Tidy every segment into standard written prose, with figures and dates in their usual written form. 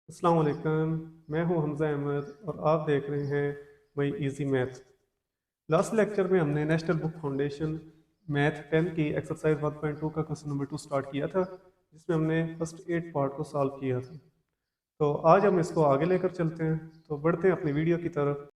अस्सलाम वालेकुम। मैं हूं हमज़ा अहमद और आप देख रहे हैं मई इजी मैथ। लास्ट लेक्चर में हमने नेशनल बुक फाउंडेशन मैथ 10 की एक्सरसाइज 1.2 का क्वेश्चन नंबर 2 स्टार्ट किया था, जिसमें हमने फर्स्ट 8 पार्ट को सॉल्व किया था। तो आज हम इसको आगे लेकर चलते हैं। तो बढ़ते हैं अपनी वीडियो की तरफ।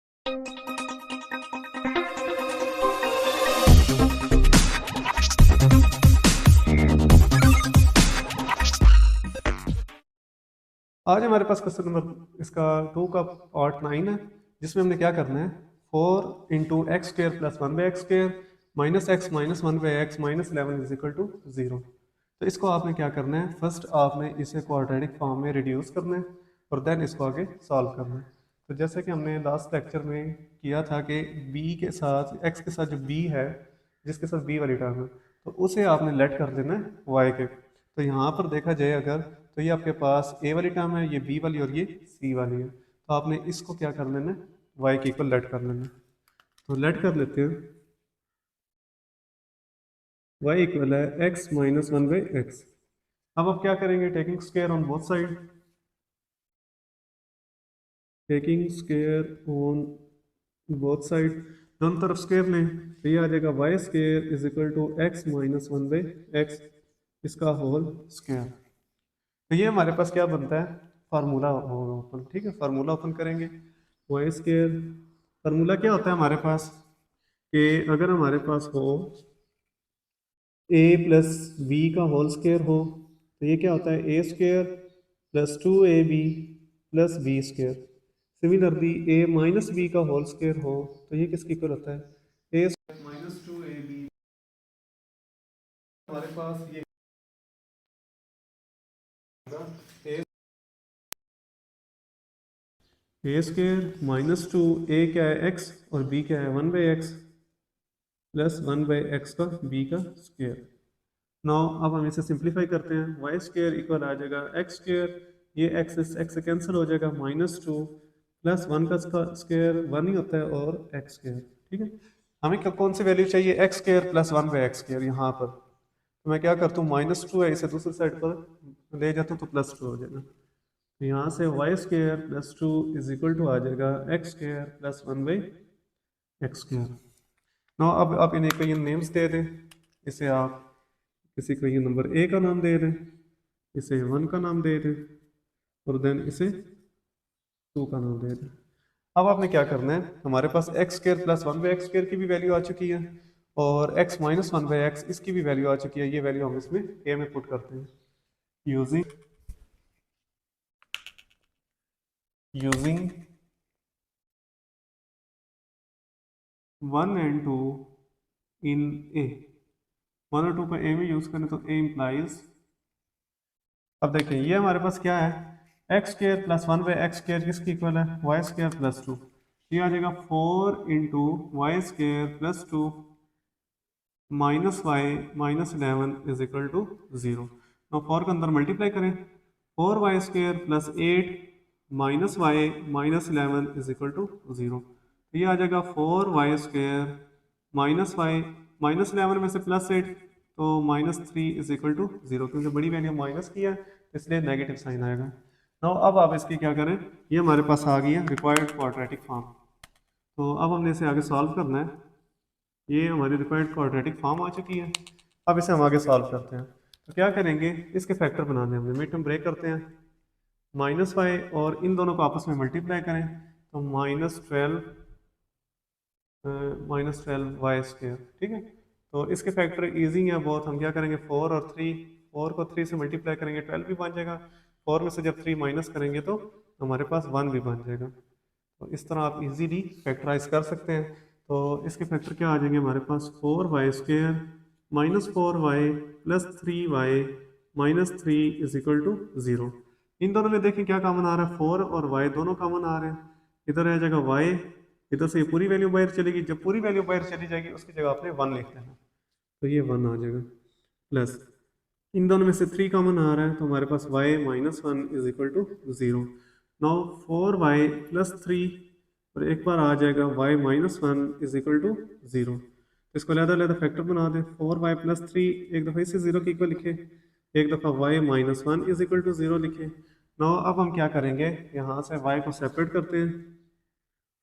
आज हमारे पास क्वेश्चन नंबर इसका 2 का पार्ट 9 है, जिसमें हमने क्या करना है, 4 × x² + 1/x² -x - 1/x -11 = 0। तो इसको आपने क्या करना है, फर्स्ट आपने इसे क्वाड्रेटिक फॉर्म में रिड्यूस करना है और देन इसको आगे सॉल्व करना है। तो जैसे कि हमने लास्ट लेक्चर में किया था कि b के साथ x के साथ जो b है, जिसके साथ b वाली टर्म है, तो उसे आपने लेट कर देना है y के। तो यहाँ पर देखा जाए अगर, तो ये आपके पास a वाली टर्म है, ये b वाली और ये c वाली है। तो आपने इसको क्या कर लेना है, y के इक्वल लेट कर लेना है। तो लेट कर लेते हैं, y इक्वल है x - 1/x। अब आप क्या करेंगे, taking square on both side, taking square on both side, दोनों तरफ स्क्वायर लें। तो ये आ जाएगा y² = x - 1/x, इसका होल स्क्वायर। तो ये हमारे पास क्या बनता है, फार्मूला होगा ओपन। ठीक है, फार्मूला ओपन करेंगे। y², फार्मूला क्या होता है हमारे पास, कि अगर हमारे पास हो a + b का होल स्क्वायर हो, तो ये क्या होता है, a² + 2ab + b²। Similarly a - b का होल स्क्वायर हो, तो ये किसकी इक्वल होता है, a² - 2ab। हमारे पास ये a² - 2, a क्या है x और b क्या है 1/x + 1/x का b का स्क्वायर। नाउ अब हम इसे सिंप्लीफाई करते हैं, y² इक्वल आ जाएगा x², ये x से कैंसिल हो जाएगा, -2 + 1 का स्क्वायर 1 ही होता है और x²। ठीक है, हमें कौन सी वैल्यू चाहिए, x² + 1/x²। यहाँ पर तो मैं क्या करता हूँ, -2 है, इसे दूसरी साइड पर ले जाता हूँ तो +2 हो जाएगा। तो यहाँ से y² + 2 = आ जाएगा x² + 1/x²। नो अब आप इन्हें कई नेम्स दे दें। इसे आप किसी को ये नंबर ए का नाम दे दें, इसे 1 का नाम दे दें और देन इसे 2 का नाम दे दें। अब आपने क्या करना है, हमारे पास x² + 1/x² की भी वैल्यू आ चुकी है और x - 1/x इसकी भी वैल्यू आ चुकी है। ये वैल्यू हम इसमें a में पुट करते हैं, यूजिंग 1 and 2 इन a। 1 और 2 को a में यूज करें तो a implies, अब देखिए ये हमारे पास क्या है, x² + 1/x² किसकी इक्वल है, y² + 2। ये आ जाएगा 4 × y² + 2 - y - 11 = 0। now 4 के अंदर मल्टीप्लाई करें, 4y² + 8 - y - 11 = 0। तो ये आ जाएगा 4y² - y -11 में से +8, तो -3 = 0, क्योंकि बड़ी वैल्यू माइनस की है इसलिए नेगेटिव साइन आएगा। नाउ अब आप इसकी क्या करें, ये हमारे पास आ गई है रिक्वायर्ड क्वाड्रेटिक फॉर्म। तो अब हमने इसे आगे सॉल्व करना है। ये हमारी रिक्वायर्ड क्वाड्रेटिक फॉर्म आ चुकी है। अब इसे हम आगे सॉल्व करते हैं। तो क्या करेंगे, इसके फैक्टर बनाने हैं, हमने मिड टर्म ब्रेक करते हैं, -5 और इन दोनों को आपस में मल्टीप्लाई करें तो -12y²। ठीक है, तो इसके फैक्टर इजी है बहुत। हम क्या करेंगे, 4 और 3, 4 को 3 से मल्टीप्लाई करेंगे 12 भी बन जाएगा, 4 में से जब 3 माइनस करेंगे तो हमारे पास 1 भी बन जाएगा। तो इस तरह आप इजीली फैक्टराइज कर सकते हैं। तो इसके फैक्टर क्या आ जाएंगे हमारे पास, 4y² - 4y + 3y - 3 = 0। इन दोनों में देखें क्या कॉमन आ रहा है, 4 और y दोनों कॉमन आ रहे हैं। इधर आ जाएगा y, इधर से ये पूरी वैल्यू बाहर चलेगी, जब पूरी वैल्यू बाहर चली जाएगी उसकी जगह आपने 1 लिख देना, तो ये 1 आ जाएगा। प्लस इन दोनों में से 3 कॉमन आ रहा है, तो हमारे पास y - 1 = 0। नाउ 4y + 3 और एक बार आ जाएगा y - 1 = 0। तो इसको अलग-अलग फैक्टर बना दें, 4y + 3 एक दफ़ा इसे 0 के इक्वल लिखे, एक दफ़ा y - 1 = 0 लिखे। नो अब हम क्या करेंगे, यहाँ से y को सेपरेट करते हैं।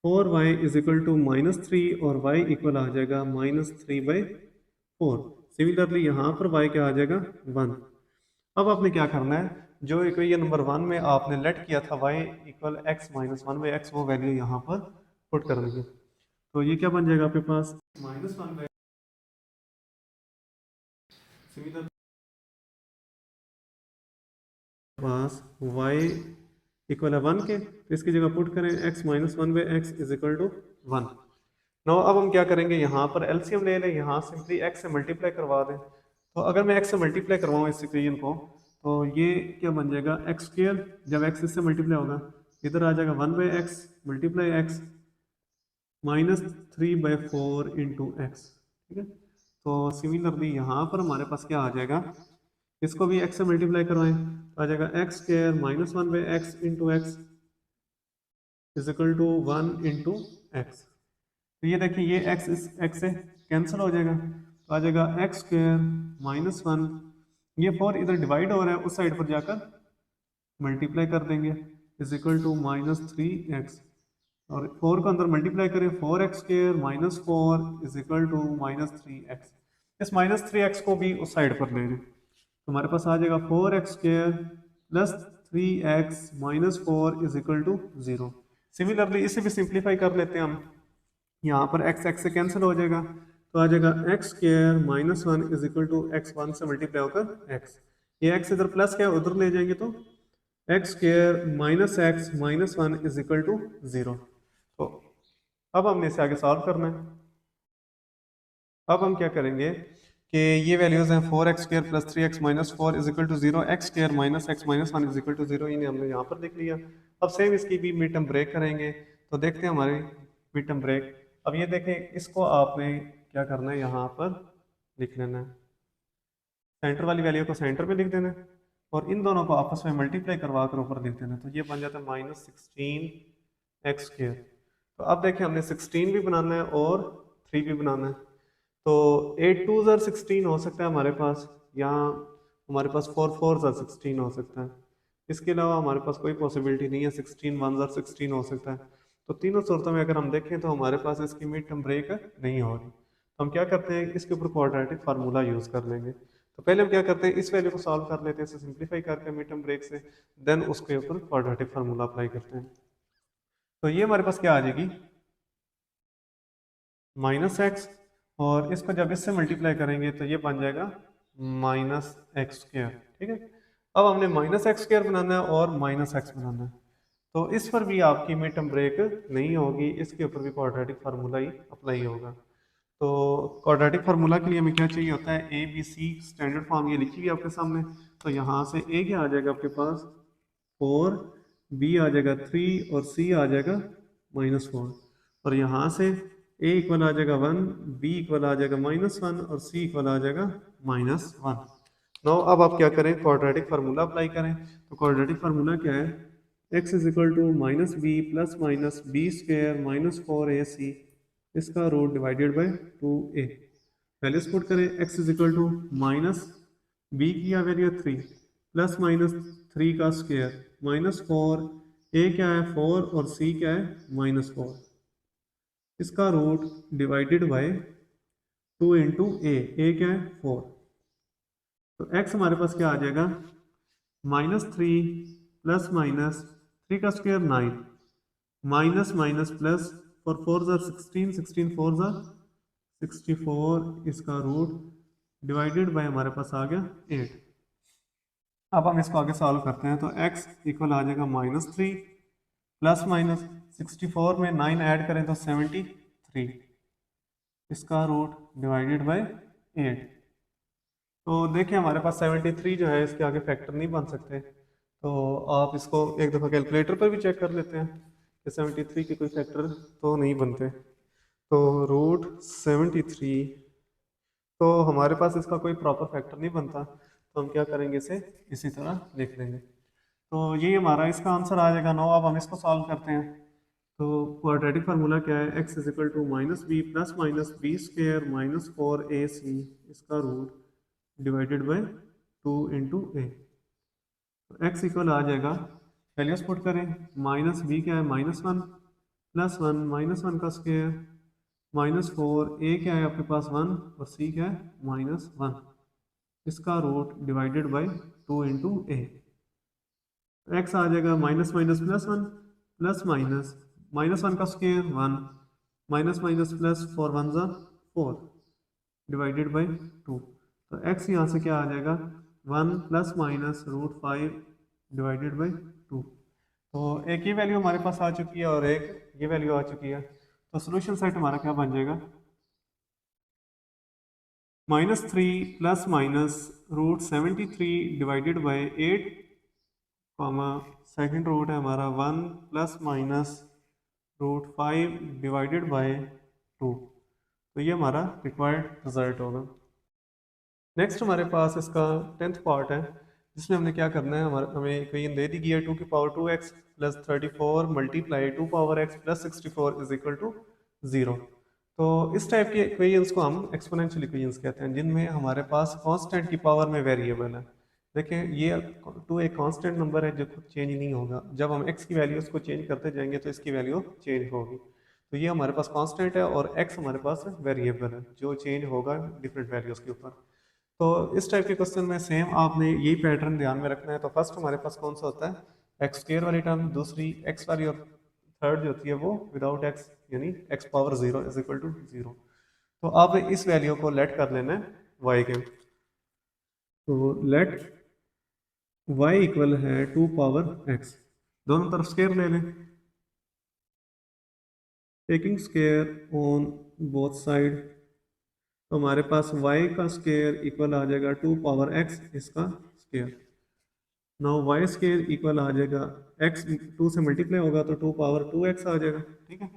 4y इज इक्वल टू -3 और y इक्वल आ जाएगा -3/4। सिमिलरली यहाँ पर y क्या आ जाएगा 1। अब आपने क्या करना है, जो इक्वेशन नंबर 1 में आपने लेट किया था y equal x minus 1/x, वो वैल्यू यहाँ पर पुट करनी है। तो ये क्या बन जाएगा आपके पास -1/, सिमिलर पास y इक्वल है 1 के, तो इसकी जगह पुट करें x minus 1/x is equal to 1। No अब हम क्या करेंगे, यहाँ पर एलसीएम ले लें, यहाँ सिंपली x से मल्टीप्लाई करवा दें। तो अगर मैं x से मल्टीप्लाई करवाऊँ इस इक्वेशन को, तो ये क्या बन जाएगा x², जब x इससे मल्टीप्लाई होगा इधर आ जाएगा 1/x multiply x -3/4 into x. ठीक है, तो सिमिलरली यहाँ पर हमारे पास क्या आ जाएगा, इसको भी x से मल्टीप्लाई करवाएं तो आ जाएगा x² -1/x into x is equal to 1 into x. तो ये देखिए ये x इस x से कैंसिल हो जाएगा, तो आ जाएगा x² -1, ये 4 इधर डिवाइड हो रहा है, उस साइड पर जाकर मल्टीप्लाई कर देंगे, इज इक्वल टू -3x, और 4 को अंदर मल्टीप्लाई करें 4x² -4 is equal to -3x। इस -3x को भी उस साइड पर ले लें, तो हमारे पास आ जाएगा 4x² plus 3x -4 is equal to 0। Similarly इसे भी सिंप्लीफाई कर लेते हैं हम, यहाँ पर x से कैंसिल हो जाएगा, तो आ जाएगा x² -1 is equal to x1 से मल्टीप्लाई होकर x, ये x इधर प्लस क्या उधर ले जाएंगे तो x² -x -1 is equal to 0। तो अब हमने इसे आगे सॉल्व करना है। अब हम क्या करेंगे कि ये वैल्यूज हैं 4x² plus 3x minus 4 is equal to 0, x² -x -1 is equal to 0, इन्हें हमने यहाँ पर लिख लिया। अब सेम इसकी भी मिड टर्म ब्रेक करेंगे, तो देखते हैं हमारी मिड टर्म ब्रेक। अब ये देखें, इसको आपने क्या करना है, यहाँ पर लिख लेना है, सेंटर वाली वैल्यू को सेंटर पे लिख देना है और इन दोनों को आपस में मल्टीप्लाई करवा कर ऊपर लिख देना है, तो ये बन जाता है -16x²। तो अब देखें हमने 16 भी बनाना है और 3 भी बनाना है, तो 8 2 ज़र 16 हो सकता है हमारे पास, या हमारे पास 4 4 ज़र 16 हो सकता है। इसके अलावा हमारे पास कोई पॉसिबिलिटी नहीं है, 16 1 ज़र 16 हो सकता है। तो तीनों सूरतों में अगर हम देखें तो हमारे पास इसकी मिड टर्म ब्रेक नहीं हो रही, तो हम क्या करते हैं, इसके ऊपर क्वाड्रेटिक फार्मूला यूज़ कर लेंगे। तो पहले हम क्या करते हैं, इस वैल्यू को सॉल्व कर लेते हैं, इसे सिंप्लीफाई करके मिड टर्म ब्रेक से, देन उसके ऊपर क्वाड्रेटिक फार्मूला अप्लाई करते हैं। तो ये हमारे पास क्या आ जाएगी -x, और इसको जब इससे मल्टीप्लाई करेंगे तो ये बन जाएगा -x²। ठीक है, अब हमने -x² बनाना है और -x बनाना है, तो इस पर भी आपकी मिड टर्म ब्रेक नहीं होगी, इसके ऊपर भी क्वाड्रेटिक फार्मूला ही अप्लाई होगा। तो क्वाड्रेटिक फार्मूला के लिए हमें क्या चाहिए होता है, A B C standard form ये लिखी हुई है आपके सामने। तो यहाँ से ए क्या आ जाएगा आपके पास 4, बी आ जाएगा 3 और सी आ जाएगा -4, और यहाँ से ए इक्वल आ जाएगा 1, बी इक्वल आ जाएगा -1 और सी इक्वल आ जाएगा -1। नो अब आप क्या करें, क्वाड्रेटिक फार्मूला अप्लाई करें। तो क्वाड्रेटिक फार्मूला क्या है, x is equal to -b plus minus b² -4ac इसका root divided by 2a। Values put करें, x is equal to -b की क्या वैल्यू है 3 प्लस माइनस 3 का स्क्वायर -4, a क्या है 4 और c क्या है -4, इसका root divided by 2 into a क्या है 4। तो x हमारे पास क्या आ जाएगा -3 प्लस माइनस 3 का स्क्वायर 9 माइनस माइनस प्लस, और 4 ज़र 16 16 4 ज़र 64, इसका रूट डिवाइडेड बाय हमारे पास आ गया 8। अब हम इसको आगे सॉल्व करते हैं, तो x इक्वल आ जाएगा -3 प्लस माइनस 64 में 9 ऐड करें तो 73, इसका रूट डिवाइडेड बाय 8। तो देखिए हमारे पास 73 जो है, इसके आगे फैक्टर नहीं बन सकते, तो आप इसको एक दफ़ा कैलकुलेटर पर भी चेक कर लेते हैं कि 73 के कोई फैक्टर तो नहीं बनते। तो रूट 73, तो हमारे पास इसका कोई प्रॉपर फैक्टर नहीं बनता, तो हम क्या करेंगे, इसे इसी तरह लिख लेंगे। तो ये हमारा इसका आंसर आ जाएगा 9। अब हम इसको सॉल्व करते हैं। तो क्वाड्रेटिक फार्मूला क्या है, x is equal to -b plus minus b² -4ac इसका root divided by 2 into a। तो x इक्वल आ जाएगा वैल्यूज पुट करें, माइनस बी क्या है -1, +1 -1 का स्क्वायर, -4, ए क्या है आपके पास 1 और सी क्या है -1, इसका root divided by 2 into a. X आ जाएगा माइनस माइनस +1 प्लस माइनस -1 का स्क्वायर 1 माइनस माइनस प्लस 4 1 ज़ा 4 डिवाइडेड बाई 2। तो एक्स यहाँ से क्या आ जाएगा 1 प्लस माइनस √5 डिवाइडेड बाई 2। तो एक ये वैल्यू हमारे पास आ चुकी है और एक ये वैल्यू आ चुकी है। तो सोल्यूशन सेट हमारा क्या बन जाएगा, -3 plus minus √73 divided by 8, second root है हमारा 1 प्लस माइनस √5 डिवाइडेड बाई 2। तो ये हमारा रिक्वायर्ड रिजल्ट होगा। नेक्स्ट हमारे पास इसका 10th पार्ट है, जिसमें हमने क्या करना है, हमें इक्वेशन दे दी गई है 2 की power 2x plus 34 multiply 2 power x plus 64 is equal to 0। तो इस टाइप के इक्वेशंस को हम एक्सपोनेंशियल इक्वेशंस कहते हैं, जिनमें हमारे पास कांस्टेंट की पावर में वेरिएबल है। देखिए ये 2 एक कांस्टेंट नंबर है जो खुद चेंज नहीं होगा, जब हम x की वैल्यूज को चेंज करते जाएंगे तो इसकी वैल्यू चेंज होगी। तो ये हमारे पास कांस्टेंट है और x हमारे पास वेरिएबल है जो चेंज होगा डिफरेंट वैल्यूज के ऊपर। तो इस टाइप के क्वेश्चन में सेम आपने यही पैटर्न ध्यान में रखना है। तो फर्स्ट हमारे पास कौन सा होता है एक्स स्क्वायर वाली टर्म, दूसरी एक्स वाली, और थर्ड जो होती है वो विदाउट एक्स यानी x power 0 is equal to 0। तो आप इस वैल्यू को लेट कर लेना है वाई के। तो लेट वाई इक्वल है 2 पावर एक्स, दोनों तरफ स्क्वायर ले लें, taking square on both side. तो हमारे पास y का स्क्वायर इक्वल आ जाएगा 2 पावर x इसका square. Now y square equal आ जाएगा x 2 से मल्टीप्लाई होगा तो 2 पावर 2x आ जाएगा। ठीक है,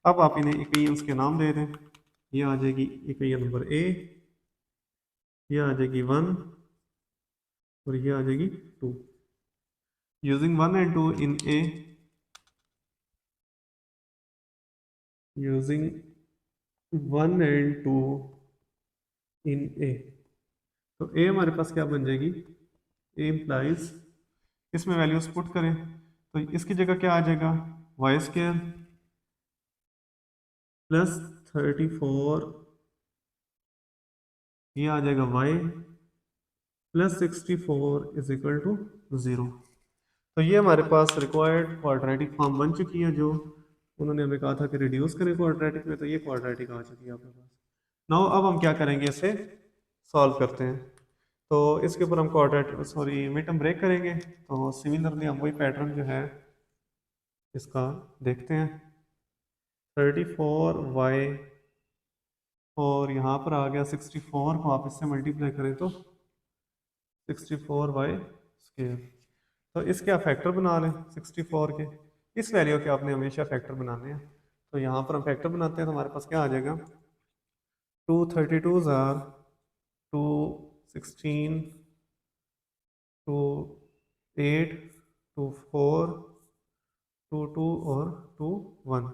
अब आप इन्हें इक्वेशंस के नाम दे दें। ये आ जाएगी इक्वेशन नंबर a, ये आ जाएगी 1 और ये आ जाएगी 2। Using 1 and 2 in a, using 1 and 2 in a, तो a हमारे पास क्या बन जाएगी, a इम्प्लाइज, इसमें वैल्यूज पुट करें तो इसकी जगह क्या आ जाएगा वाई स्क्वायर प्लस 34, ये आ जाएगा y plus 64 is equal to 0। तो ये हमारे पास रिक्वायर्ड क्वाड्रेटिक फॉर्म बन चुकी है, जो उन्होंने हमें कहा था कि रिड्यूस करें क्वाड्रेटिक में, तो ये क्वाड्रेटिक आ चुकी है आपके पास। नाउ अब हम क्या करेंगे, इसे सॉल्व करते हैं। तो इसके ऊपर हम quadratic sorry mid term break करेंगे। तो सिमिलरली हम वही पैटर्न जो है इसका देखते हैं, 34y और यहाँ पर आ गया 64 को आप इससे मल्टीप्लाई करें तो 64y स्क्वायर। तो इसके आप फैक्टर बना लें 64 के, इस वैल्यू के आपने हमेशा फैक्टर बनाने हैं। तो यहाँ पर हम फैक्टर बनाते हैं तो हमारे पास क्या आ जाएगा, 2 32 ज़ार 2 16 2 8 2 4 2 2 और 2 1,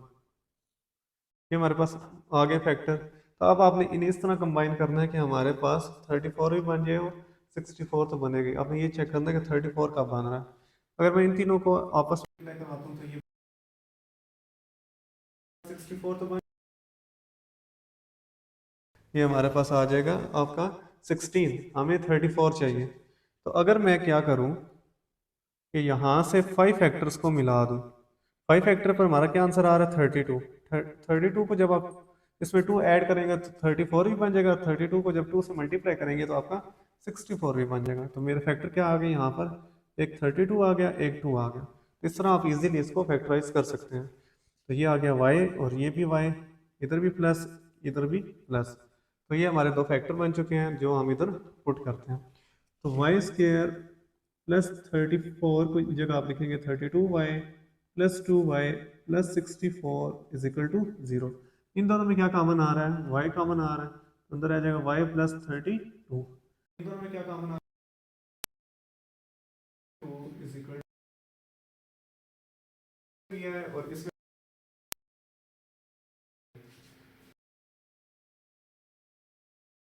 ये हमारे पास आ गए फैक्टर। तो अब आपने इन्हें इस तरह कंबाइन करना है कि हमारे पास 34 भी बन जाए और 64 तो बनेगी। आपने ये चेक करना है कि 34 कब बन रहा है। अगर मैं इन तीनों को आपस में लेकर आता हूँ तो ये 64 तो बन, ये हमारे पास आ जाएगा आपका 16, हमें 34 चाहिए। तो अगर मैं क्या करूँ कि यहाँ से 5 फैक्टर्स को मिला दूँ, 5 फैक्टर पर हमारा क्या आंसर आ रहा है 32। 32 को जब आप इसमें 2 ऐड करेंगे तो 34 भी बन जाएगा, 32 को जब 2 से मल्टीप्लाई करेंगे तो आपका 64 भी बन जाएगा। तो मेरे फैक्टर क्या आ गए यहाँ पर, एक 32 आ गया, एक 2 आ गया। इस तरह आप इजीली इसको फैक्टराइज कर सकते हैं। तो ये आ गया y और ये भी y, इधर भी प्लस इधर भी प्लस। तो ये हमारे दो फैक्टर बन चुके हैं जो हम इधर पुट करते हैं। तो वाई स्क्र प्लस 34 को जगह आप लिखेंगे 32y plus 2y plus 64 is equal to 0। इन दोनों में क्या कॉमन आ रहा है, y कॉमन आ रहा है, तो अंदर आ जाएगा y प्लस 32। इन दोनों में क्या कॉमन आ रहा है 2 इज इक्वल टू है और इसमें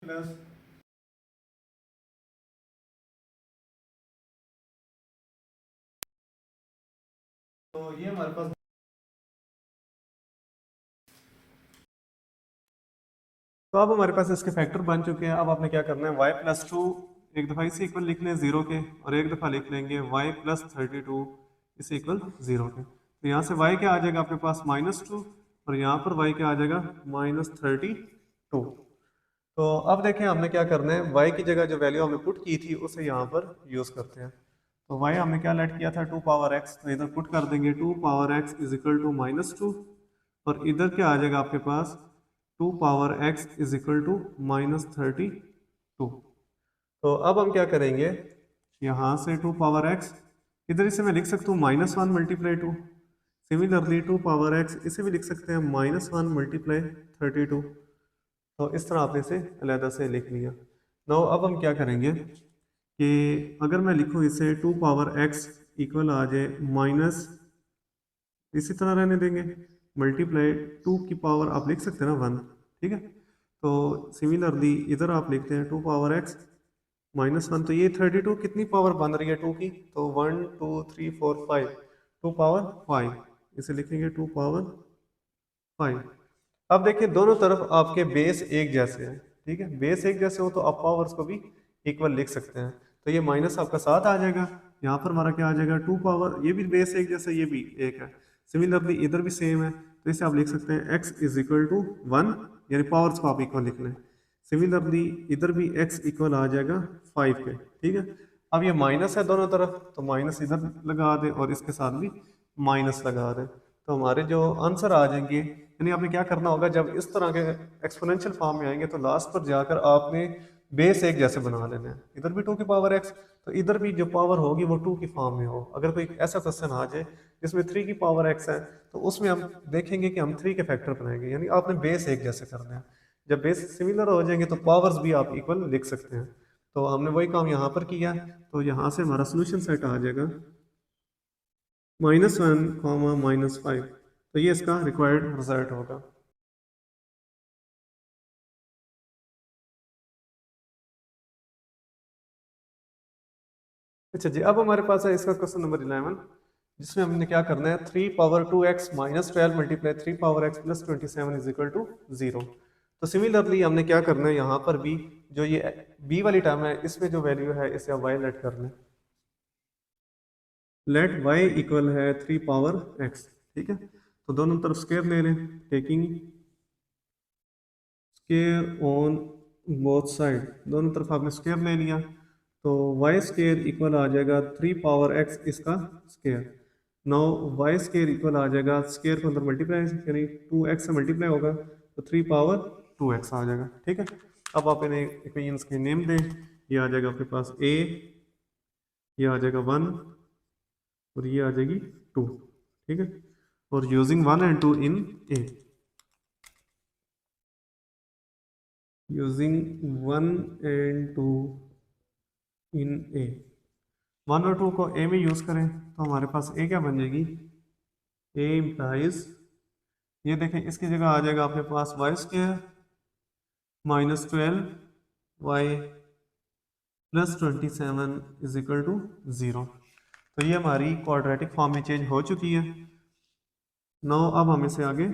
प्लस तो ये हमारे पास तो अब हमारे पास इसके फैक्टर बन चुके हैं। अब आपने क्या करना है, y+2 एक दफ़ा इसे इक्वल लिख लें 0 के, और एक दफ़ा लिख लेंगे y+32 इसे इक्वल 0 के। तो यहाँ से y क्या आ जाएगा आपके पास -2, और यहाँ पर y क्या आ जाएगा -32। तो अब देखें हमने क्या करना है, y की जगह जो वैल्यू हमने पुट की थी उसे यहाँ पर यूज़ करते हैं। तो y हमने क्या लेट किया था 2 पावर x, तो इधर पुट कर देंगे 2 power x is equal to -2, और इधर क्या आ जाएगा आपके पास 2 power x is equal to -32। तो अब हम क्या करेंगे, यहाँ से 2 पावर x इधर इसे मैं लिख सकता हूँ -1 मल्टीप्लाई 2। सिमिलरली 2 पावर x इसे भी लिख सकते हैं -1 मल्टीप्लाई 32। तो इस तरह आपने इसे अलहदा से लिख लिया। नाउ अब हम क्या करेंगे कि अगर मैं लिखूँ इसे 2 पावर x इक्वल आ जाए माइनस, इसी तरह रहने देंगे, मल्टीप्लाई 2 की पावर आप लिख सकते हैं ना 1, ठीक है। तो सिमिलरली इधर आप लिखते हैं 2 पावर x -1, तो ये 32 कितनी पावर बन रही है 2 की, तो 1 2 3 4 5, 2 पावर 5, इसे लिखेंगे 2 पावर 5। अब देखिए दोनों तरफ आपके बेस एक जैसे हैं, ठीक है, बेस एक जैसे हो तो आप पावर्स को भी इक्वल लिख सकते हैं। तो ये माइनस आपका 7 आ जाएगा, यहाँ पर हमारा क्या आ जाएगा 2 पावर, ये भी बेस एक जैसे, ये भी एक है, सिमिलरली इधर भी सेम है, तो इसे आप लिख सकते हैं x इज इक्वल टू 1, यानी पावर्स को आप इक्वल लिख लें। सिमिलरली इधर भी x इक्वल आ जाएगा 5 के, ठीक है। अब ये माइनस है दोनों तरफ, तो माइनस इधर लगा दें और इसके साथ भी माइनस लगा दें, तो हमारे जो आंसर आ जाएंगे, यानी आपने क्या करना होगा जब इस तरह के एक्सपोनेंशियल फॉर्म में आएंगे तो लास्ट पर जाकर आपने बेस एक जैसे बना लेना है। इधर भी 2 की पावर x, तो इधर भी जो पावर होगी वो 2 की फॉर्म में हो। अगर कोई ऐसा क्वेश्चन आ जाए जिसमें 3 की पावर x है, तो उसमें हम देखेंगे कि हम 3 के फैक्टर बनाएंगे, यानी आपने बेस एक जैसे करना है। जब बेस सिमिलर हो जाएंगे तो पावर्स भी आप इक्वल लिख सकते हैं। तो हमने वही काम यहाँ पर किया, तो यहाँ से हमारा सोल्यूशन सेट आ जाएगा -1, -5, तो ये इसका रिक्वायर्ड रिजल्ट होगा। अच्छा जी, अब हमारे पास है इसका क्वेश्चन नंबर 11, जिसमें हमने क्या करना है 3 power 2x -12 multiply 3 power x plus 27 is equal to 0। तो सिमिलरली हमने क्या करना है, यहाँ पर भी जो ये b वाली टर्म है इसमें जो वैल्यू है इसे आप y लेट कर लें। लेट y इक्वल है 3 पावर x, ठीक है। तो दोनों तरफ स्क्वायर ले लें, taking square on both side, दोनों तरफ आपने स्क्वायर ले लिया, तो वाई स्क्वायर इक्वल आ जाएगा 3 पावर x इसका square. Now y square equal आ जाएगा, स्क्वायर को अंदर मल्टीप्लाई यानी 2x से मल्टीप्लाई होगा, तो 3 पावर 2x आ जाएगा, ठीक है। अब आप इन्हें इक्वेशंस के नेम दें, ये आ जाएगा आपके पास a, ये आ जाएगा 1, और ये आ जाएगी 2, ठीक है। और using 1 and 2 in a, using 1 and 2 इन ए, 1 और 2 को ए में यूज़ करें तो हमारे पास ए क्या बन जाएगी, ए इम्प्लाइज, ये देखें इसकी जगह आ जाएगा आपके पास y square -12 y plus 27 is equal to 0। तो ये हमारी क्वाड्रेटिक फॉर्म में चेंज हो चुकी है। नो अब हम इसे आगे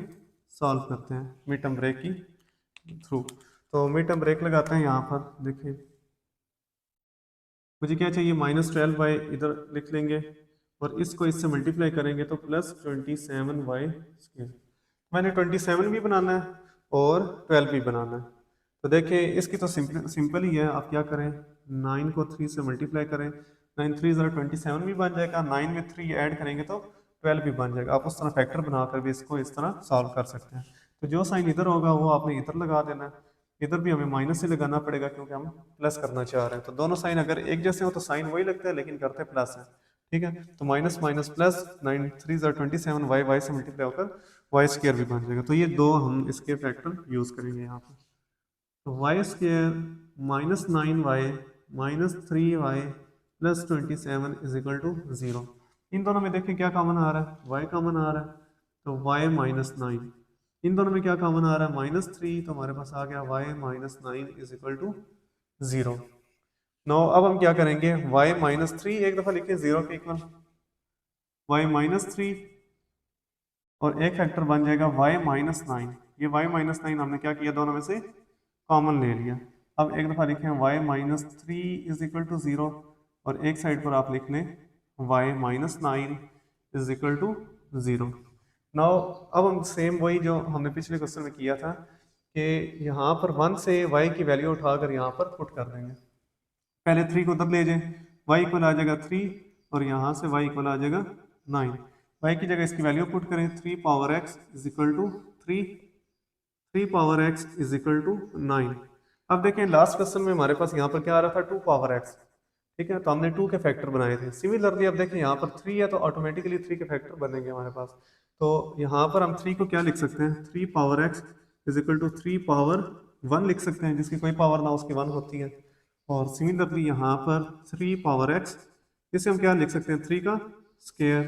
सॉल्व करते हैं मिड टर्म ब्रेक की थ्रू। तो मिड टर्म ब्रेक लगाते हैं, यहाँ पर देखिए मुझे क्या चाहिए, -12 बाई इधर लिख लेंगे और इसको इससे मल्टीप्लाई करेंगे तो +27 वाई स्क्वायर। मैंने 27 भी बनाना है और 12 भी बनाना है। तो देखिए इसकी तो सिंपल ही है, आप क्या करें 9 को 3 से मल्टीप्लाई करें, 9 3 ज़रा 27 भी बन जाएगा, 9 में 3 ऐड करेंगे तो 12 भी बन जाएगा। आप उस तरह फैक्टर बनाकर भी इसको इस तरह सॉल्व कर सकते हैं। तो जो साइन इधर होगा वो आपने इधर लगा देना है, इधर भी हमें माइनस से लगाना पड़ेगा क्योंकि हम प्लस करना चाह रहे हैं। तो दोनों साइन अगर एक जैसे हो तो साइन वही लगता है लेकिन करते प्लस है, ठीक है। तो minus minus plus, 9 3 27, y y से मल्टीप्लाई होकर वाई स्क्वायर भी बन जाएगा। तो ये दो हम इसके फैक्टर यूज करेंगे यहाँ पर। तो y square -9y -3y plus 27 is equal to 0। इन दोनों में देखें क्या कॉमन आ रहा है, y कॉमन आ रहा है, तो y -9। इन दोनों में क्या कॉमन आ रहा है, -3, तो हमारे पास आ गया y -9 is equal to 0। No अब हम क्या करेंगे, y -3 एक दफ़ा लिखें 0 के इक्वल, y -3 और एक फैक्टर बन जाएगा y माइनस नाइन। ये y माइनस नाइन हमने क्या किया, दोनों में से कॉमन ले लिया। अब एक दफ़ा लिखें y minus three is equal to zero, और एक साइड पर आप लिख लें y minus nine is equal to zero. Now अब हम सेम वही जो हमने पिछले क्वेश्चन में किया था कि यहाँ पर 1 से y की वैल्यू उठाकर यहाँ पर पुट कर देंगे। पहले 3 को तब ले जाएं, y इक्वल आ जाएगा 3, और यहाँ से y इक्वल आ जाएगा 9। y की जगह इसकी वैल्यू पुट करें, 3 power x is equal to 3 power x is equal to 9। अब देखें लास्ट क्वेश्चन में हमारे पास यहाँ पर क्या आ रहा था, 2 पावर x, ठीक है, तो हमने 2 के फैक्टर बनाए थे। सिमिलरली अब देखें यहाँ पर 3 है तो ऑटोमेटिकली 3 के फैक्टर बनेंगे हमारे पास। तो यहाँ पर हम 3 को क्या लिख सकते हैं, 3 power x is equal to 3 power 1 लिख सकते हैं, जिसकी कोई पावर ना उसकी 1 होती है। और सिमिलरली यहाँ पर 3 पावर x, इसे हम क्या लिख सकते हैं, 3 का स्क्वायर।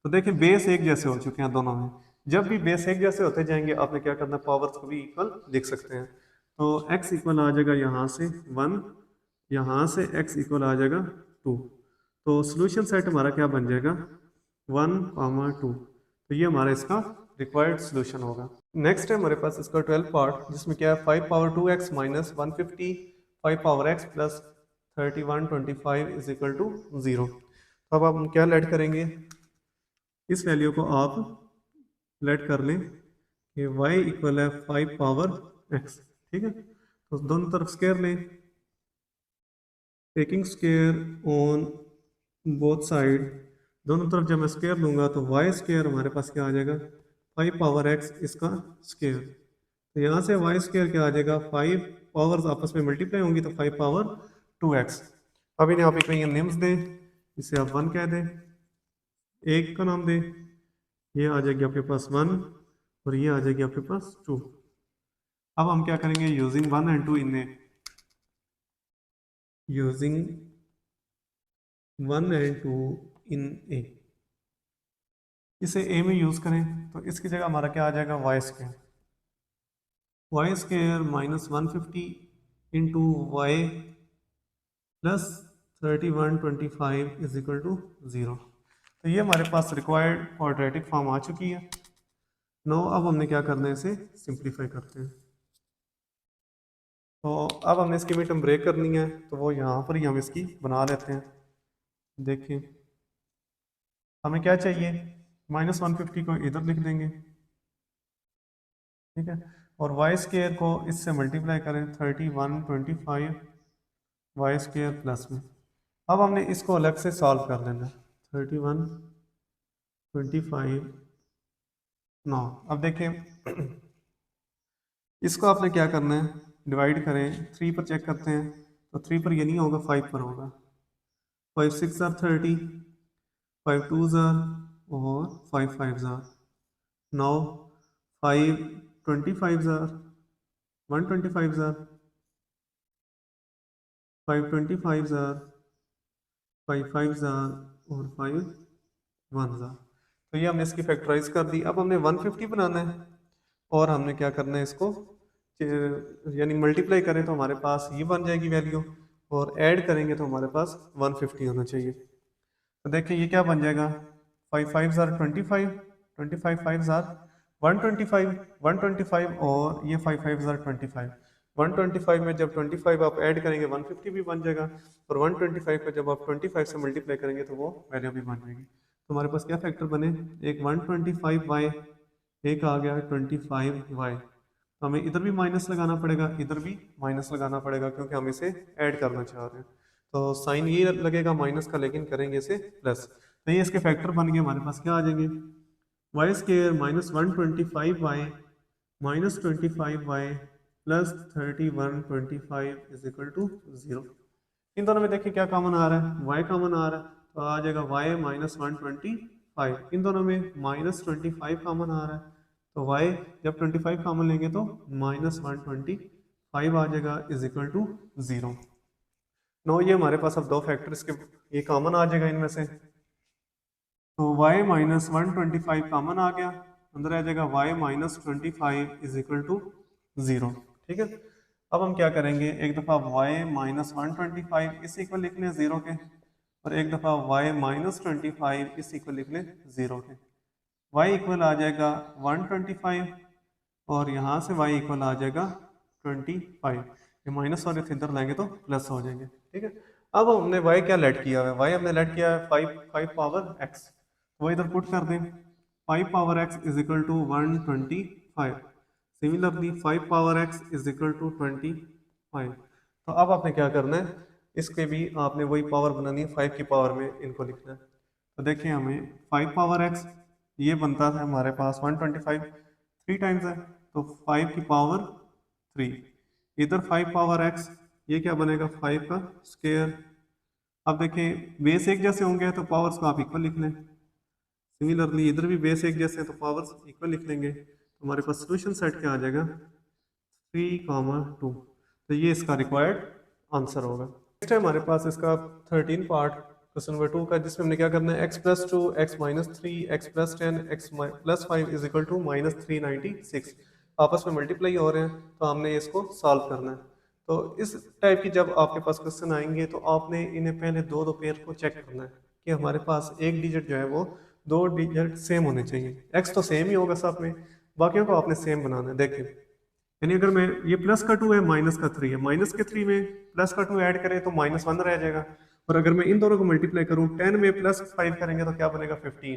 तो देखें बेस एक जैसे हो चुके हैं दोनों में। जब भी बेस एक जैसे होते जाएंगे आपने क्या करना है, पावर्स को भी इक्वल लिख सकते हैं। तो x इक्वल आ जाएगा यहाँ से 1, यहाँ से x इक्वल आ जाएगा 2। तो सोल्यूशन सेट हमारा क्या बन जाएगा, 1, 2। तो ये हमारा इसका रिक्वायर्ड सोल्यूशन होगा। नेक्स्ट है हमारे पास इसका 12 पार्ट, जिसमें क्या है 5 power 2x minus 150 5 power x plus 3125 is equal to 0। अब हम क्या लेट करेंगे, इस वैल्यू को आप लेट कर लें कि y इक्वल है 5 पावर x, ठीक है। तो दोनों तरफ स्क्वायर लें, taking square on both side, दोनों तरफ जब मैं स्क्वायर लूँगा तो y स्क्वायर हमारे पास क्या आ जाएगा, 5 पावर x इसका स्क्वायर। तो यहाँ से y स्क्वायर क्या आ जाएगा, 5 पावर्स आपस में मल्टीप्लाई होंगी तो 5 पावर 2x। अब इन्हें आप एक नेम्स दें, इसे आप 1 कह दें, एक का नाम दें, ये आ जाएगी आपके पास 1 और ये आ जाएगी आपके पास 2। अब हम क्या करेंगे, using 1 and 2 in A, using 1 and 2 इन ए, इसे ए में यूज करें तो इसकी जगह हमारा क्या आ जाएगा, y square minus 150 into y plus 3125 is equal to 0। तो ये हमारे पास रिक्वायर्ड क्वाड्रेटिक फॉर्म आ चुकी है। नो अब हमने क्या करना है, इसे सिंप्लीफाई करते हैं। तो अब हमने इसकी मिड टर्म ब्रेक करनी है, तो वो यहाँ पर ही हम इसकी बना लेते हैं। देखिए हमें क्या चाहिए, माइनस 150 को इधर लिख देंगे, ठीक है, और वाई स्क्वायर को इससे मल्टीप्लाई करें 3125 वाई स्क्वायर प्लस में। अब हमने इसको अलग से सॉल्व कर लेना, 3125 9। अब देखें इसको आपने क्या करना है, डिवाइड करें, 3 पर चेक करते हैं तो 3 पर ये नहीं होगा, 5 पर होगा। 5 6 ज़ार 30, 5 2 ज़ार और 5 5 ज़ार 9, 5 25 ज़ार 125 ज़ार 5 25 ज़ार 5 5 ज़ार और 5 1 ज़ार। तो ये हमने इसकी फैक्टराइज कर दी। अब हमने 150 बनाना है और हमने क्या करना है, इसको यानी मल्टीप्लाई करें तो हमारे पास ये बन जाएगी वैल्यू, और ऐड करेंगे तो हमारे पास 150 होना चाहिए। तो देखिए ये क्या बन जाएगा, 5 5 ज़ार 25, 25 5 ज़ार 125, 125 और ये 5 5 ज़ार 25। 125 में जब 25 आप ऐड करेंगे 150 भी बन जाएगा, और 125 को जब आप 25 से मल्टीप्लाई करेंगे तो वो वैल्यू भी बन जाएगी। तो हमारे पास क्या फैक्टर बने, एक 125y, एक आ गया 25y। तो हमें इधर भी माइनस लगाना पड़ेगा, इधर भी माइनस लगाना पड़ेगा, क्योंकि हम इसे ऐड करना चाह रहे हैं। तो साइन ये लगेगा माइनस का, लेकिन करेंगे इसे प्लस। तो ये इसके फैक्टर बन गए, हमारे पास क्या आ जाएंगे, y square minus 125y minus 25y plus 3125 is equal to 0। इन दोनों में देखिए क्या कॉमन आ रहा है, y कॉमन आ रहा है, तो आ जाएगा y माइनस 125। इन दोनों में माइनस 25 कॉमन आ रहा है, तो y जब 25 कॉमन लेंगे तो माइनस 125 आ जाएगा इज इक्वल टू 0। नो ये हमारे पास अब दो फैक्टर्स के ये कॉमन आ जाएगा इनमें से, तो y माइनस 125 कॉमन आ गया, अंदर आ जाएगा y minus 25 is equal to 0, ठीक है। अब हम क्या करेंगे, एक दफ़ा y माइनस 125 इस इक्वल लिख लें 0 के, और एक दफ़ा y माइनस 25 इस इक्वल लिख लें 0 के। y इक्वल आ जाएगा 125 और यहाँ से y इक्वल आ जाएगा 25। ये माइनस वाले इधर लाएंगे तो प्लस हो जाएंगे, ठीक है। अब हमने y क्या लेट किया है, y हमने लेट किया है 5 पावर x, वो इधर पुट कर दें। 5 power x is equal to 125। Similarly 5 power x is equal to 25। तो अब आपने क्या करना है, इसके भी आपने वही पावर बनानी है, 5 की पावर में इनको लिखना है। तो देखिए हमें 5 पावर x ये बनता है हमारे पास 125, 3 टाइम्स है तो 5 की पावर 3। इधर 5 पावर x ये क्या बनेगा 5 का स्क्वायर। अब देखें बेस एक जैसे होंगे तो पावर्स को आप इक्वल लिख लें। सिमिलरली इधर भी बेस एक जैसे हैं तो पावर्स इक्वल लिख लेंगे। तो हमारे पास सोल्यूशन सेट क्या आ जाएगा 3,2। तो ये इसका रिक्वायर्ड आंसर होगा। नेक्स्ट है हमारे पास इसका 13 पार्ट क्वेश्चन नंबर 2 का, जिसमें हमने क्या करना है x+2 x-3 x+10 x+5 is equal to -396 आपस में मल्टीप्लाई हो रहे हैं, तो हमने इसको सॉल्व करना है। तो इस टाइप की जब आपके पास क्वेश्चन आएंगे तो आपने इन्हें पहले दो दो पेयर को चेक करना है कि हमारे पास एक डिजिट जो है वो दो डिजिट सेम होने चाहिए। x तो सेम ही होगा सब में, बाकियों को आपने सेम बनाना है। देखिए यानी अगर मैं ये प्लस का 2 है माइनस का 3 है, माइनस के 3 में प्लस का 2 ऐड करें तो -1 रह जाएगा। और अगर मैं इन दोनों को मल्टीप्लाई करूं 10 में +5 करेंगे तो क्या बनेगा 15।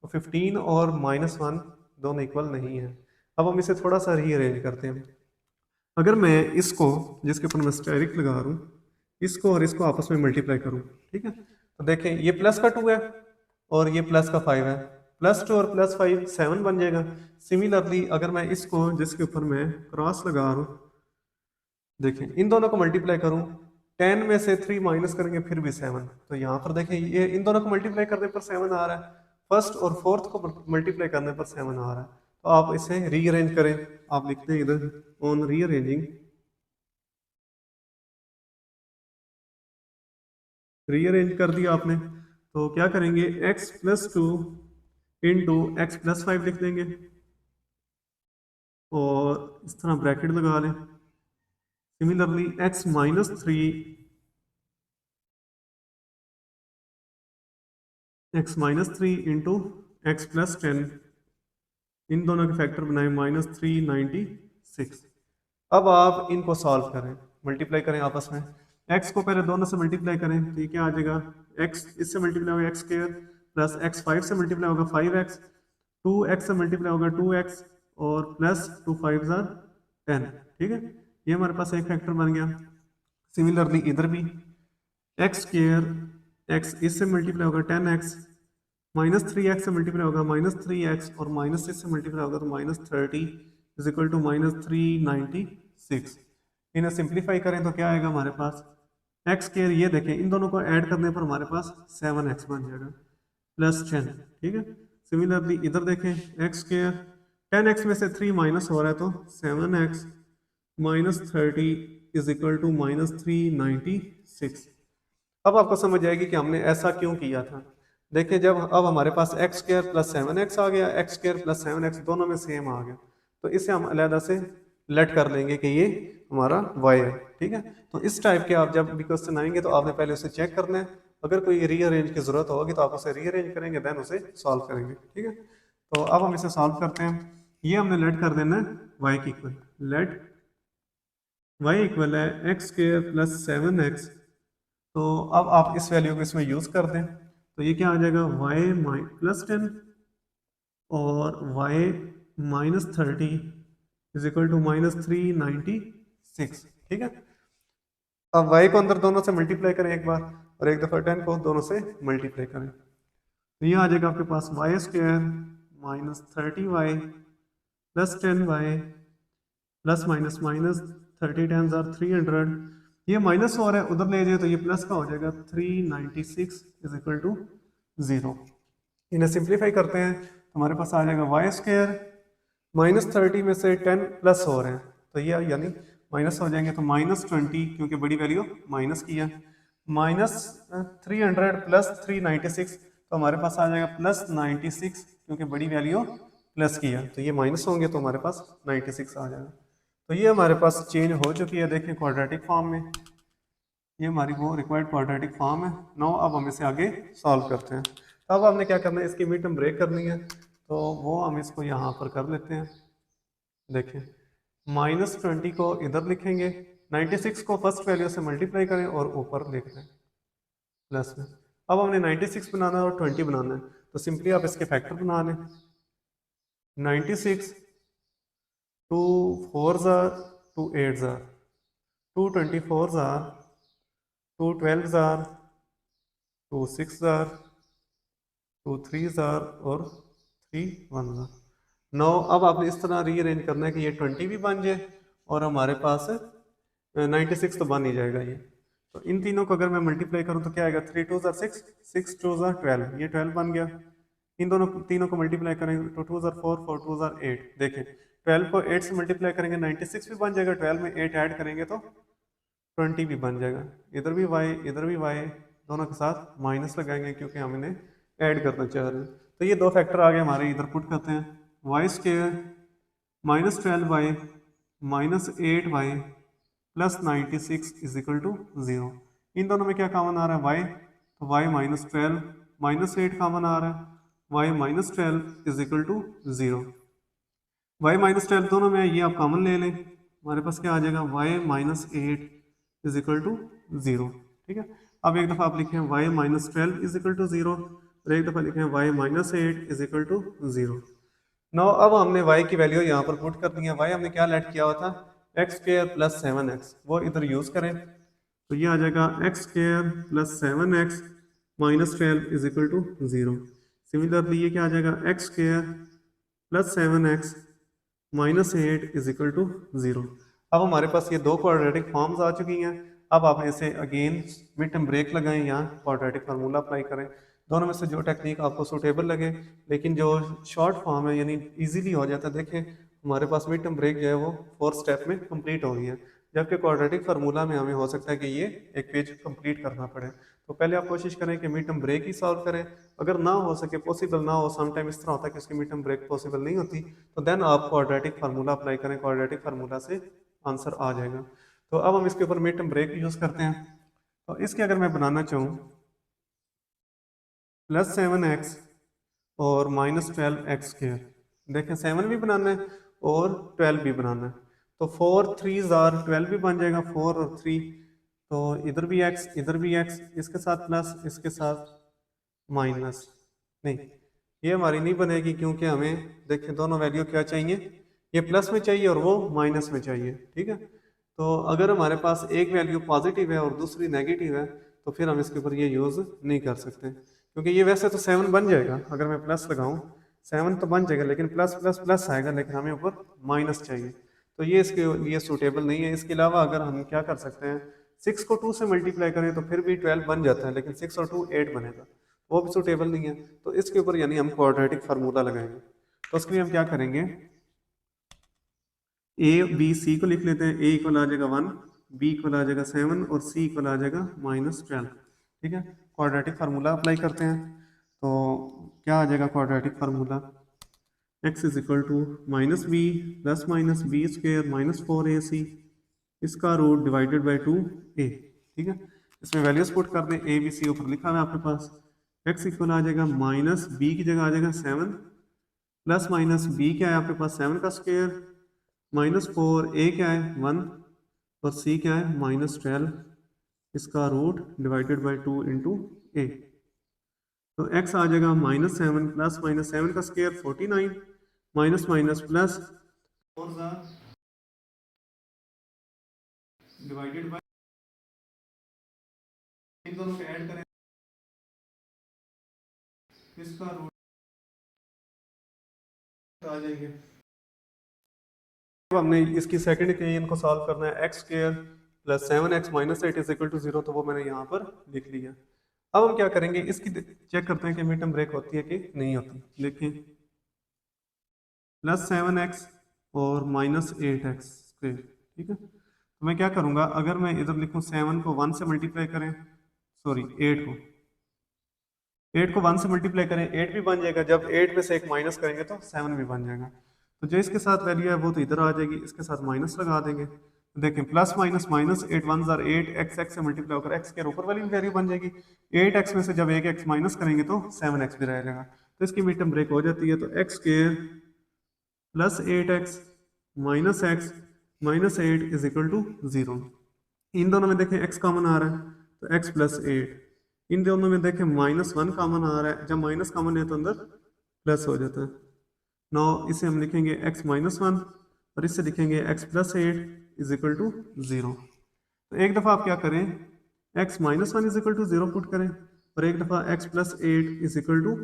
तो 15 और -1 दोनों इक्वल नहीं है। अब हम इसे थोड़ा सा रीअरेंज करते हैं। अगर मैं इसको जिसके ऊपर मैं स्टेरिक लगा रहा हूँ इसको और इसको आपस में मल्टीप्लाई करूँ, ठीक है, तो देखें ये प्लस का 2 है और ये प्लस का 5 है, +2 और +5 7 बन जाएगा। सिमिलरली अगर मैं इसको जिसके ऊपर मैं क्रॉस लगा रहा हूँ देखें इन दोनों को मल्टीप्लाई करूँ 10 में से 3 माइनस करेंगे फिर भी 7। तो यहाँ पर देखें ये इन दोनों को मल्टीप्लाई करने पर 7 आ रहा है, फर्स्ट और फोर्थ को मल्टीप्लाई करने पर 7 आ रहा है। तो आप इसे रीअरेंज करें, आप लिखते हैं इधर ऑन रीअरेंजिंग, रीअरेंज कर दिया आपने तो क्या करेंगे x+2 इंटू x+5 लिख देंगे और इस तरह ब्रैकेट लगा लें। सिमिलरली x-3 इंटू x+10 इन दोनों के फैक्टर बनाए -396। अब आप इनको सॉल्व करें, मल्टीप्लाई करें आपस में। x को पहले दोनों से मल्टीप्लाई करें तो ये क्या आ जाएगा x इससे मल्टीप्लाई होगा x² प्लस x 5 से मल्टीप्लाई होगा 5x, 2x से मल्टीप्लाई होगा 2x और प्लस 2 5 10, ठीक है। ये हमारे पास एक फैक्टर बन गया। सिमिलरली इधर भी x² x इससे मल्टीप्लाई होगा 10x, -3x से मल्टीप्लाई होगा -3x और -6 से मल्टीप्लाई होगा तो -30 इज इक्वल टू -396। इन्हें सिंप्लीफाई करें तो क्या आएगा हमारे पास x² ये देखें इन दोनों को ऐड करने पर हमारे पास 7x बन जाएगा +10, ठीक है। सिमिलरली इधर देखें x² 10x में से 3 माइनस हो रहा है तो 7x -30 इज इक्वल टू -396। अब आपको समझ आएगी कि हमने ऐसा क्यों किया था। देखिए जब अब हमारे पास x² + 7x आ गया, x² + 7x दोनों में सेम आ गया, तो इसे हम अलहदा से लेट कर लेंगे कि ये हमारा y है, ठीक है। तो इस टाइप के आप जब भी क्वेश्चन आएंगे तो आपने पहले उसे चेक करना है, अगर कोई रीअरेंज की जरूरत होगी तो आप उसे रीअरेंज करेंगे देन उसे सॉल्व करेंगे, ठीक है। तो अब हम इसे सॉल्व करते हैं। ये हमने लेट कर देना है y की इक्वल, लेट y इक्वल है x² + 7x। तो अब आप इस वैल्यू को इसमें यूज कर दें तो ये क्या आ जाएगा y +10 और y -30 इज इक्वल टू -396, ठीक है। अब y को अंदर दोनों से मल्टीप्लाई करें एक बार और एक दफा 10 को दोनों से मल्टीप्लाई करें तो ये आ जाएगा आपके पास y² -30y + 10y plus minus minus 30 times or 300, ये माइनस हो रहा है उधर ले जाए तो ये प्लस का हो जाएगा 396 इज इक्वल टू 0। इन्हें सिंप्लीफाई करते हैं तो हमारे पास आ जाएगा y² -30 में से 10 प्लस हो रहे हैं तो ये यानी माइनस हो जाएंगे तो -20 क्योंकि बड़ी वैल्यू माइनस की है, -300 + 396 तो हमारे पास आ जाएगा +96 क्योंकि बड़ी वैल्यू प्लस की है, तो ये माइनस होंगे तो हमारे पास 96 आ जाएगा। तो ये हमारे पास चेंज हो चुकी है, देखें क्वाड्रेटिक फॉर्म में, ये हमारी वो रिक्वायर्ड क्वाड्रेटिक फॉर्म है। नाउ अब हम इसे आगे सॉल्व करते हैं। तो अब हमने क्या करना है इसकी मिड टर्म ब्रेक करनी है। तो वो हम इसको यहाँ पर कर लेते हैं। देखें, -20 को इधर लिखेंगे, 96 को फर्स्ट वैल्यू से मल्टीप्लाई करें और ऊपर लिख दें प्लस में। अब हमने 96 बनाना है और 20 बनाना है, तो सिंपली आप इसके फैक्टर बना लें। 96 2 4 ज़ार 2 8 ज़ार 2 24 ज़ार 2 12 ज़ार 2 6 ज़ार 2 3 ज़ार और 3 1 ज़ार 9। अब आपने इस तरह रीअरेंज करना है कि ये 20 भी बन जाए और हमारे पास 96 तो बन ही जाएगा ये। तो इन तीनों को अगर मैं मल्टीप्लाई करूं तो क्या आएगा, 3 2 ज़ार 6 6 2 ज़ार 12, ये 12 बन गया। इन दोनों तीनों को मल्टीप्लाई करेंगे तो 2 ज़ार 4 4 2 ज़ार 8। देखें 12 को 8 से मल्टीप्लाई करेंगे 96 भी बन जाएगा, 12 में 8 ऐड करेंगे तो 20 भी बन जाएगा। इधर भी y इधर भी y, दोनों के साथ माइनस लगाएंगे क्योंकि हम इन्हें ऐड करना चाह रहे हैं। तो ये दो फैक्टर आ गए हमारे, इधर पुट करते हैं। Y square -12y -8y plus 96 is equal to 0। इन दोनों में क्या कॉमन आ रहा है, y, तो y -12 -8 कॉमन आ रहा है, y -12 is equal to 0। y -12 दोनों में ये आप कॉमन ले लें, हमारे पास क्या आ जाएगा, y -8 इज इक्वल टू 0। ठीक है, अब एक दफ़ा आप लिखें y -12 इज इक्वल टू 0 और एक दफ़ा लिखें y -8 is equal to 0। No अब हमने y की वैल्यू यहाँ पर पुट कर दी है। y हमने क्या लेट किया हुआ था, एक्स स्क्वायर प्लस 7x, वो इधर यूज़ करें तो ये आ जाएगा x square plus 7x -12 is equal to 0। Similarly ये क्या आ जाएगा, x square plus 7x -8 is equal to 0। अब हमारे पास ये दो क्वाड्रेटिक फॉर्म्स आ चुकी हैं। अब आप इसे अगेन मिड टर्म ब्रेक लगाएं, यहाँ क्वाड्रेटिक फार्मूला अप्लाई करें। दोनों में से जो टेक्निक आपको सूटेबल लगे, लेकिन जो शॉर्ट फॉर्म है यानी इजीली हो जाता है। देखें हमारे पास मिड टर्म ब्रेक जो है वो 4 स्टेप में कंप्लीट हो गई है, जबकि क्वाड्रेटिक फार्मूला में हमें हो सकता है कि ये एक पेज कंप्लीट करना पड़े। तो पहले आप कोशिश करें कि मिड टर्म ब्रेक ही सॉल्व करें। अगर ना हो सके, पॉसिबल ना हो, समटाइम इस तरह होता है कि उसकी मिड टर्म ब्रेक पॉसिबल नहीं होती, तो देन आप क्वाड्रेटिक फार्मूला अप्लाई करें, क्वाड्रेटिक फार्मूला से आंसर आ जाएगा। तो अब हम इसके ऊपर मिड टर्म ब्रेक यूज़ करते हैं। तो इसके अगर मैं बनाना चाहूँ प्लस 7x और -12x स्क्वायर, देखें 7 भी बनाना है और 12 भी बनाना है, तो 4 3 ज़ार 12 भी बन जाएगा, 4 और 3, तो इधर भी x इधर भी x, इसके साथ प्लस इसके साथ माइनस। नहीं, ये हमारी नहीं बनेगी क्योंकि हमें देखें दोनों वैल्यू क्या चाहिए, ये प्लस में चाहिए और वो माइनस में चाहिए। ठीक है, तो अगर हमारे पास एक वैल्यू पॉजिटिव है और दूसरी नेगेटिव है तो फिर हम इसके ऊपर ये यूज़ नहीं कर सकते, क्योंकि ये वैसे तो 7 बन जाएगा, अगर मैं प्लस लगाऊं 7 तो बन जाएगा, लेकिन प्लस प्लस प्लस आएगा, लेकिन हमें ऊपर माइनस चाहिए, तो ये इसके लिए सूटेबल नहीं है। इसके अलावा अगर हम क्या कर सकते हैं, 6 को 2 से मल्टीप्लाई करें तो फिर भी 12 बन जाता है, लेकिन 6 और 2 8 बनेगा, वो भी सूटेबल नहीं है। तो इसके ऊपर यानी हम क्वाड्रेटिक फार्मूला लगाएंगे। तो उसके लिए हम क्या करेंगे, ए बी सी को लिख लेते हैं। ए इक्वल आ जाएगा 1, बी इक्वल आ जाएगा 7 और सी इक्वल आ जाएगा -12। ठीक है, क्वाड्रेटिक फार्मूला अप्लाई करते हैं। तो क्या आ जाएगा quadratic formula, x is equal to -b plus -b square -4ac इसका रूट डिवाइडेड बाई 2a। ठीक है, इसमें वैल्यूज पुट कर दें, a b c ऊपर लिखा है आपके पास। x इक्वल आ जाएगा -b की जगह आ जाएगा 7 प्लस -b क्या है आपके पास 7 का स्क्वायर -4, a क्या है 1 और c क्या है -12 इसका root divided by 2 into a। तो x आ जाएगा -7 प्लस -7 का square 49 minus minus plus 4 divided by, इन दोनों को ऐड करें, इसका रूट आ जाएंगे। अब हमने इसकी सेकंड इक्वेशन को सॉल्व करना है, x square plus 7x -8 is equal to 0, तो वो मैंने यहाँ पर लिख लिया। अब हम क्या करेंगे, इसकी चेक करते हैं कि मिड टर्म ब्रेक होती है कि नहीं होती। देखें प्लस 7x और -8x स्क्वायर। ठीक है, तो मैं क्या करूँगा, अगर मैं इधर लिखूँ 7 को 1 से मल्टीप्लाई करें, सॉरी 8 को 1 से मल्टीप्लाई करें, 8 भी बन जाएगा। जब 8 में से एक माइनस करेंगे तो 7 भी बन जाएगा। तो जो इसके साथ वैल्यू है वो तो इधर आ जाएगी, इसके साथ माइनस लगा देंगे। तो देखें प्लस माइनस माइनस 8 1 ज़ार 8, x से मल्टीप्लाई होकर x के ऊपर वाली वैल्यू बन जाएगी। 8x में से जब एक x माइनस करेंगे तो 7x भी रह जाएगा। तो इसकी मिड टर्म ब्रेक हो जाती है। तो x square plus 8x minus x minus 8 is equal to 0। इन दोनों में देखें x कॉमन आ रहा है तो x प्लस 8। इन दोनों में देखें -1 कॉमन आ रहा है, जब माइनस कॉमन है तो अंदर प्लस हो जाता है। नौ इसे हम लिखेंगे x -1 और इससे लिखेंगे x plus 8 is equal to 0। तो एक दफ़ा आप क्या करें, x -1 is equal to 0 put करें और एक दफ़ा x plus 8 is equal to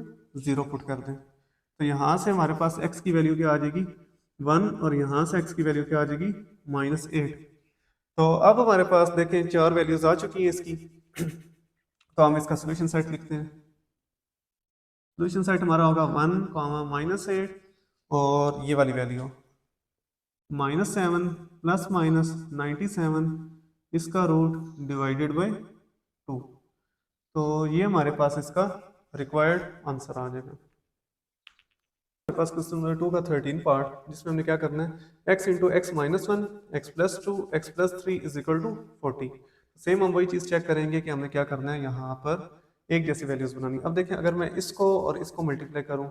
0 put कर दें। तो यहाँ से हमारे पास x की वैल्यू क्या आ जाएगी 1 और यहाँ से x की वैल्यू क्या आ जाएगी -8। तो अब हमारे पास देखें 4 वैल्यूज आ चुकी हैं इसकी। तो हम इसका सोल्यूशन सेट लिखते हैं। सोल्यूशन सेट हमारा होगा 1, -8 और ये वाली वैल्यू -7 प्लस -97 इसका रूट डिवाइडेड बाय 2। तो ये हमारे पास इसका रिक्वायर्ड आंसर आ जाएगा। हमारे पास क्वेश्चन नंबर 2 का 13 पार्ट, जिसमें हमने क्या करना है x into x -1 x plus 2 x plus 3 is equal to 40। Same हम वही चीज़ चेक करेंगे कि हमने क्या करना है, यहाँ पर एक जैसी वैल्यूज बनानी। अब देखें अगर मैं इसको और इसको मल्टीप्लाई करूँ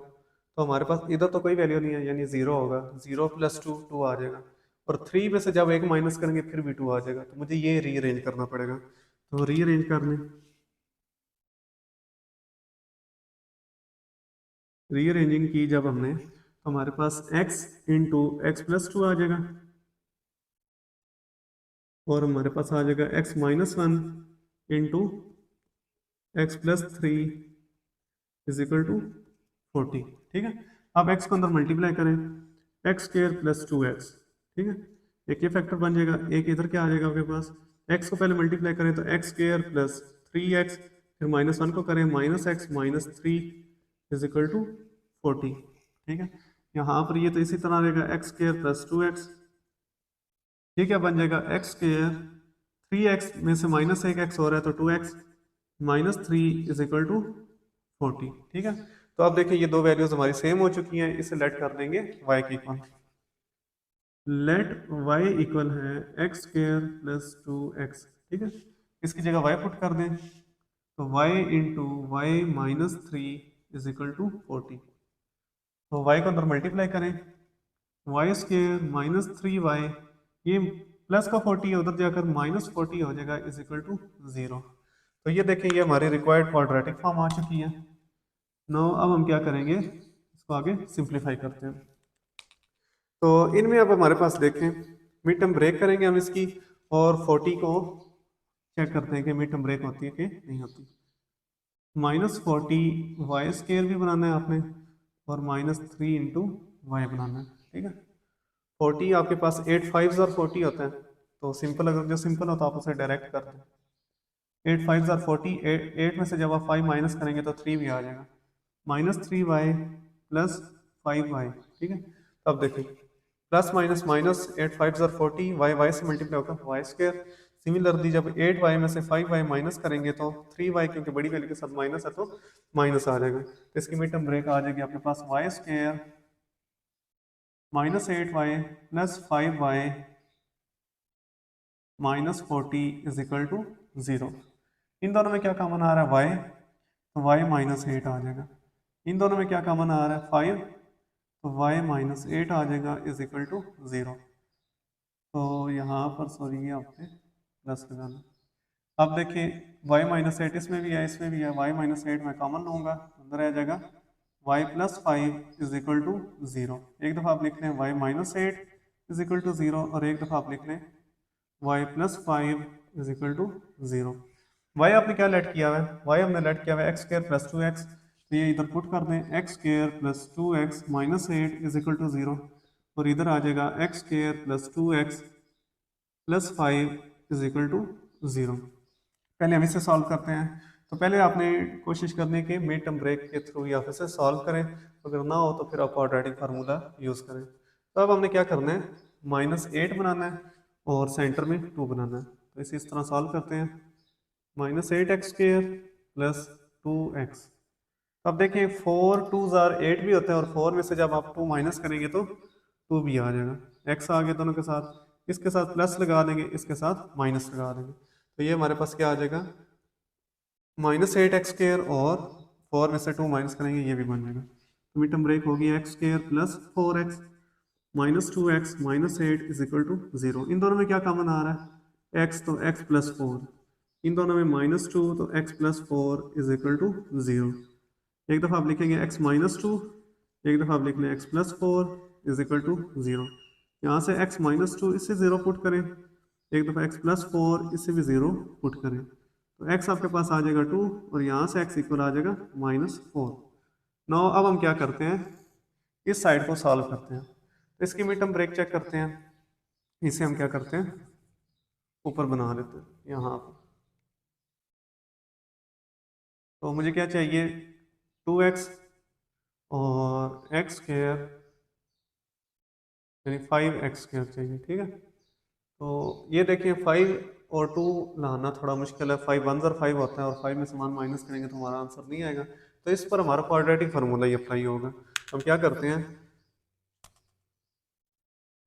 तो हमारे पास इधर तो कोई वैल्यू नहीं है, यानी 0 होगा। 0 प्लस 2 2 आ जाएगा और 3 में से जब एक माइनस करेंगे फिर भी 2 आ जाएगा। तो मुझे ये रीअरेंज करना पड़ेगा। तो रीअरेंज करने रीअरेंजिंग की जब हमने तो हमारे पास x इंटू एक्स प्लस 2 आ जाएगा और हमारे पास आ जाएगा x -1 into x plus 3 is equal to 40। ठीक है, अब x को अंदर मल्टीप्लाई करें, एक्स स्क्वायर प्लस 2x। ठीक है, एक ये फैक्टर बन जाएगा, एक इधर क्या आ जाएगा आपके पास, x को पहले मल्टीप्लाई करें तो एक्स स्क्वायर प्लस 3x, फिर -1 को करें -x -3 इज इक्वल टू 40। ठीक है, यहाँ पर ये तो इसी तरह रहेगा एक्स स्क्वायर प्लस 2x। ये क्या बन जाएगा एक्स स्क्वायर 3x में से -1x हो रहा है तो 2x -3 इज इक्वल टू 40। ठीक है, तो अब देखिए ये दो वैल्यूज हमारी सेम हो चुकी हैं, इसे लेट कर देंगे y की इक्वल। लेट y इक्वल है एक्स स्क्वायर प्लस 2x। ठीक है, इसकी जगह y पुट कर दें तो y into y -3 is equal to 40। तो y को अंदर मल्टीप्लाई करें, वाई स्क्वायर -3y, ये प्लस का 40 है उधर जाकर -40 हो जाएगा इज इक्वल टू 0। तो ये देखें ये हमारी रिक्वायर्ड क्वाड्रेटिक फॉर्म आ चुकी है। नो अब हम क्या करेंगे, इसको आगे सिंप्लीफाई करते हैं। तो इनमें अब हमारे पास देखें मिड टर्म ब्रेक करेंगे हम इसकी और 40 को चेक करते हैं कि मिड टर्म ब्रेक होती है कि नहीं होती। -40 वाई स्क्वायर भी बनाना है आपने और -3 इंटू वाई बनाना है। ठीक है, 40 आपके पास 8 5 और 40 होता है, तो सिंपल अगर जो सिंपल होता है आप उसे डायरेक्ट कर दें। 8 5 और 40, 8 में से जब आप 5 माइनस करेंगे तो 3 भी आ जाएगा, -3y प्लस 5y। ठीक है, अब देखिए प्लस माइनस माइनस 8 5 और 40, y से मल्टीप्लाई होगा वाई स्क्वायर। सिमिलरली जब 8y में से 5y माइनस करेंगे तो 3y, क्योंकि बड़ी वैल्यू के साथ माइनस है तो माइनस आ जाएगा। तो इसकी मिड टर्म ब्रेक आ जाएगी आपके पास y square -8y plus 5y -40 is equal to 0। इन दोनों में क्या कॉमन आ रहा है y, तो y -8 आ जाएगा। इन दोनों में क्या कॉमन आ रहा है 5, तो y -8 आ जाएगा इज इक्वल टू 0। तो यहाँ पर सॉरी ये आपने प्लस लगाना। अब देखिए y -8 इसमें भी है इसमें भी है, y -8 मैं कॉमन लूँगा, अंदर आ जाएगा y plus 5 is equal to 0। एक दफ़ा आप लिख लें y -8 इज इक्वल टू 0 और एक दफ़ा आप लिख लें y plus 5 is equal to 0। y आपने क्या लेट किया हुआ है, y हमने लेट किया हुआ है एक्स स्क्वायर प्लस 2x, तो ये इधर पुट कर दें x square plus 2x -8 is equal to 0 और इधर आ जाएगा एक्स स्क्वायर प्लस 2x प्लस 5 इज इक्वल टू 0। पहले हम इसे सॉल्व करते हैं। तो पहले आपने कोशिश करने के मिड टर्म ब्रेक के थ्रू या फिर से सॉल्व करें, अगर ना हो तो फिर आप क्वाड्रेटिक फार्मूला यूज़ करें। तो अब हमने क्या करना है, -8 बनाना है और सेंटर में 2 बनाना है। तो इसे इस तरह सॉल्व करते हैं, -8x स्क्वायर प्लस 2x। अब देखिए 4 2s आर 8 भी होते हैं और 4 में से जब आप 2 माइनस करेंगे तो 2 भी आ जाएगा। x आ गया दोनों के साथ, इसके साथ प्लस लगा देंगे, इसके साथ माइनस लगा देंगे। तो ये हमारे पास क्या आ जाएगा, -8x स्क्वायर और 4 में से 2 माइनस करेंगे ये भी बन जाएगा। तो मिड टर्म ब्रेक होगी x square plus 4x minus 2x minus 8 is equal to 0। इन दोनों में क्या कॉमन आ रहा है, x तो x प्लस 4, इन दोनों में -2 तो x plus 4 is equal to 0। एक दफ़ा आप लिखेंगे x माइनस 2, एक दफ़ा आप लिख लें x plus 4 is equal to 0। यहाँ से x माइनस 2 इससे 0 पुट करें, एक दफ़ा x प्लस 4 इससे भी 0 पुट करें, तो x आपके पास आ जाएगा 2 और यहाँ से x इक्वल आ जाएगा -4। नाउ अब हम क्या करते हैं, इस साइड को सॉल्व करते हैं। तो इसकी मिड टर्म ब्रेक चेक करते हैं, इसे हम क्या करते हैं ऊपर बना लेते हैं यहाँ पर। तो मुझे क्या चाहिए 2x और एक्स स्क्वायर यानी 5x स्क्वायर चाहिए, ठीक है। तो ये देखिए 5 और 2 लाना थोड़ा मुश्किल है, 5 1 और 5 होता है और 5 में से 1 माइनस करेंगे तो हमारा आंसर नहीं आएगा। तो इस पर हमारा क्वाड्रेटिक फार्मूला ही अप्लाई होगा। हम क्या करते हैं,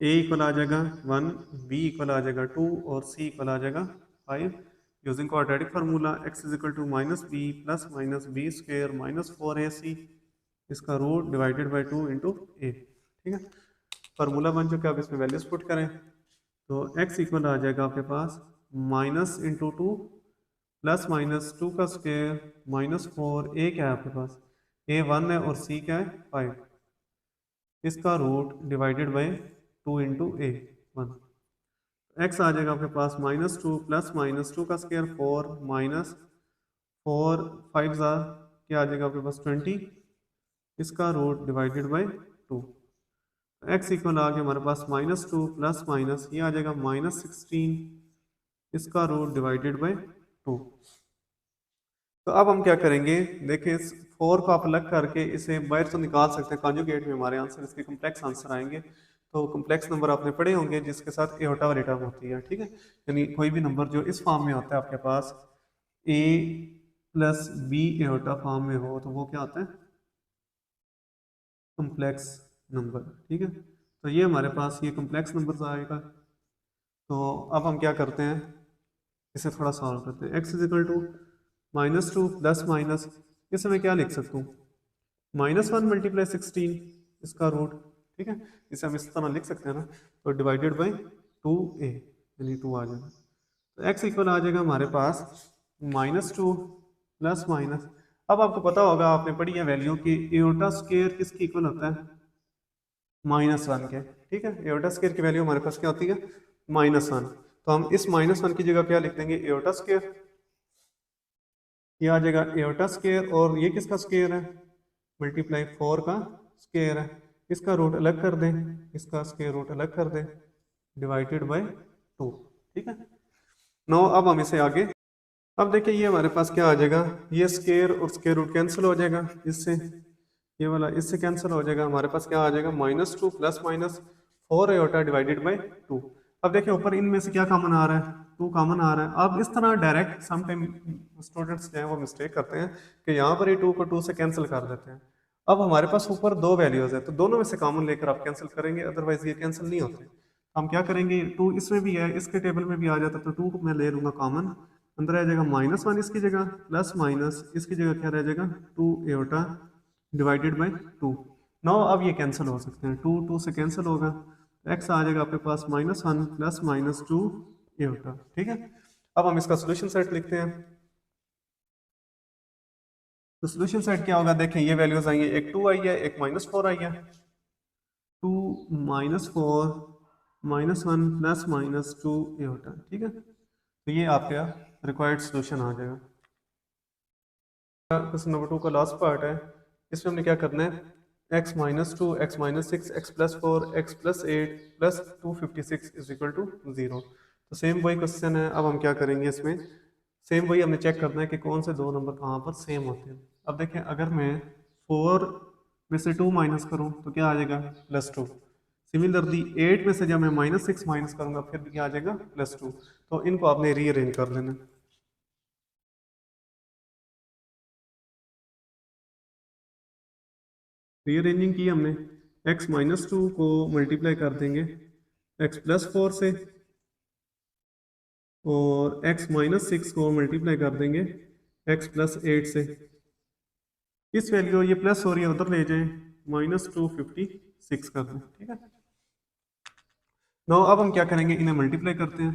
a इक्वल आ जाएगा 1, b इक्वल आ जाएगा 2 और c इक्वल आ जाएगा 5। Using quadratic formula x is equal to -b plus minus b square minus 4ac इसका root divided by 2 into a, ठीक है। फार्मूला बन चुका है, अब इसमें वैल्यूज पुट करें तो x इक्वल आ जाएगा आपके पास माइनस इंटू 2 प्लस माइनस 2 का स्क्वायर माइनस 4, a क्या है आपके पास a 1 है और c क्या है 5, इसका root divided by 2 into a 1। X आ जाएगा आपके पास -2 प्लस माइनस 2 का स्क्वायर 4 माइनस 4 5 क्या आ जाएगा आपके पास 20, इसका root divided by 2। X equal आ गया हमारे पास -2 प्लस माइनस ये आ जाएगा -16, इसका रूट डिवाइडेड बाई 2। तो अब हम क्या करेंगे, देखिए इस 4 को आप अलग करके इसे बाहर तो निकाल सकते हैं, कॉन्जुगेट में हमारे आंसर इसके कम्प्लेक्स आंसर आएंगे। तो कम्प्लेक्स नंबर आपने पढ़े होंगे जिसके साथ एओटा वाली टर्म होती है, ठीक है। यानी कोई भी नंबर जो इस फॉर्म में होता है आपके पास a प्लस बी एओटा फॉर्म में हो तो वो क्या होता है कम्प्लेक्स नंबर, ठीक है। तो ये हमारे पास ये कम्प्लेक्स नंबर आएगा। तो अब हम क्या करते हैं, इसे थोड़ा सॉल्व करते हैं। x is equal to -2 plus minus, इसे मैं क्या लिख सकता हूँ -1 मल्टीप्लाई 16 इसका रूट, ठीक है। इसे हम इस तरह लिख सकते हैं ना, तो डिवाइडेड बाई 2a यानी 2 आ जाएगा। तो x इक्वल आ जाएगा हमारे पास -2 प्लस माइनस। अब आपको पता होगा, आपने पढ़ी है वैल्यू कि एओटा स्क्वायर किसके इक्वल होता है -1 के, ठीक है। एओटा स्क्वायर की वैल्यू हमारे पास क्या होती है -1। तो हम इस -1 की जगह क्या लिख देंगे एओटा स्क्वायर, ये आ जाएगा एओटा स्क्वायर और ये किसका स्क्वायर है मल्टीप्लाई 4 का स्क्वायर है, इसका रूट अलग कर दें, इसका स्क्वायर रूट अलग कर दें डिवाइडेड बाय 2, ठीक है। नो अब हम इसे आगे, अब देखिए ये हमारे पास क्या आ जाएगा, ये स्क्वायर और स्क्वायर रूट कैंसिल हो जाएगा, इससे ये वाला इससे कैंसिल हो जाएगा, हमारे पास क्या आ जाएगा -2 plus minus 4 aorta divided by 2। अब देखिए ऊपर इनमें से क्या कॉमन आ रहा है 2 कॉमन आ रहा है। अब इस तरह डायरेक्ट समटाइम स्टूडेंट्स जो हैं वो मिस्टेक करते हैं कि यहाँ पर ये 2 को 2 से कैंसिल कर देते हैं। अब हमारे पास ऊपर 2 वैल्यूज है तो दोनों में से कॉमन लेकर आप कैंसिल करेंगे, अदरवाइज ये कैंसिल नहीं होते। हम क्या करेंगे 2 इसमें भी है, इसके टेबल में भी आ जाता, तो 2 को मैं ले लूंगा कॉमन, अंदर आ जाएगा -1 इसकी जगह प्लस माइनस इसकी जगह क्या रह जाएगा 2 एओटा डिवाइडेड बाई 2। नाउ अब ये कैंसिल हो सकते हैं, 2 2 से कैंसिल होगा, एक्स आ जाएगा आपके पास -1 प्लस माइनस 2 एओटा, ठीक है। अब हम इसका सोल्यूशन सेट लिखते हैं। तो सोल्यूशन सेट क्या होगा, देखें ये वैल्यूज आई है, एक 2 आई है एक -4 आई है, 2 -4 -1 प्लस माइनस 2 एओटा, ठीक है। तो ये आपका रिक्वायर्ड सोल्यूशन आ जाएगा। क्वेश्चन नंबर 2 का लास्ट पार्ट है, इसमें हमने क्या करना है x -2 x -6 x +4 x +8 plus 256 is equal to 0। तो सेम वही क्वेश्चन है, अब हम क्या करेंगे इसमें सेम वही हमने चेक करना है कि कौन से दो नंबर कहाँ पर सेम होते हैं। अब देखें अगर मैं 4 में से 2 माइनस करूँ तो क्या आ जाएगा +2। सिमिलरली 8 में से जब मैं -6 माइनस करूँगा फिर भी क्या आ जाएगा +2। तो इनको आपने रीअरेंज कर लेना। रीअरेंजिंग की हमने, x -2 को मल्टीप्लाई कर देंगे x +4 से और x -6 को मल्टीप्लाई कर देंगे x +8 से। इस वैल्यू ये प्लस हो रही है उधर ले जाए, -256 कर दें, ठीक है। नो अब हम क्या करेंगे, इन्हें मल्टीप्लाई करते हैं।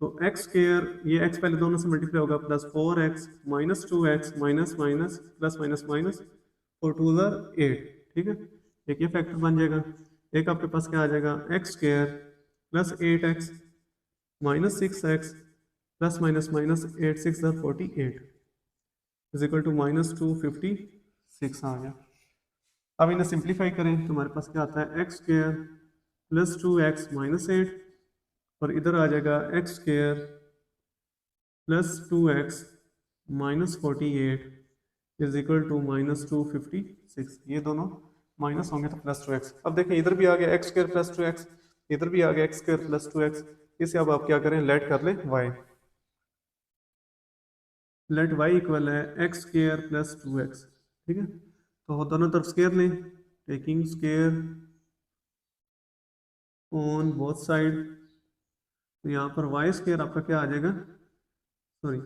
तो एक्स स्क्वायर, ये एक्स पहले दोनों से मल्टीप्लाई होगा, +4x -2x minus minus plus minus minus 4 2 8, ठीक है। एक ये फैक्टर बन जाएगा। एक आपके पास क्या आ जाएगा, x square +8x -6x plus minus minus 8 6 48 is equal to -256 आ गया। अब इन्हें सिंप्लीफाई करें तो हमारे पास क्या आता है, एक्स स्क्वायर +2x -8 और इधर आ जाएगा x square +2x -48 is equal to -256। ये दोनों माइनस होंगे तो +2x। अब देखें इधर भी आ गया एक्स स्क्वायर +2x, इधर भी आ गया एक्स स्क्वायर +2x। इसे अब आप क्या करें, लेट कर लें y, लेट y इक्वल है एक्स स्क्वायर +2x, ठीक है। तो दोनों तरफ स्क्वायर लें, taking square on both side. तो यहाँ पर वाई स्क्वायर आपका क्या आ जाएगा, सॉरी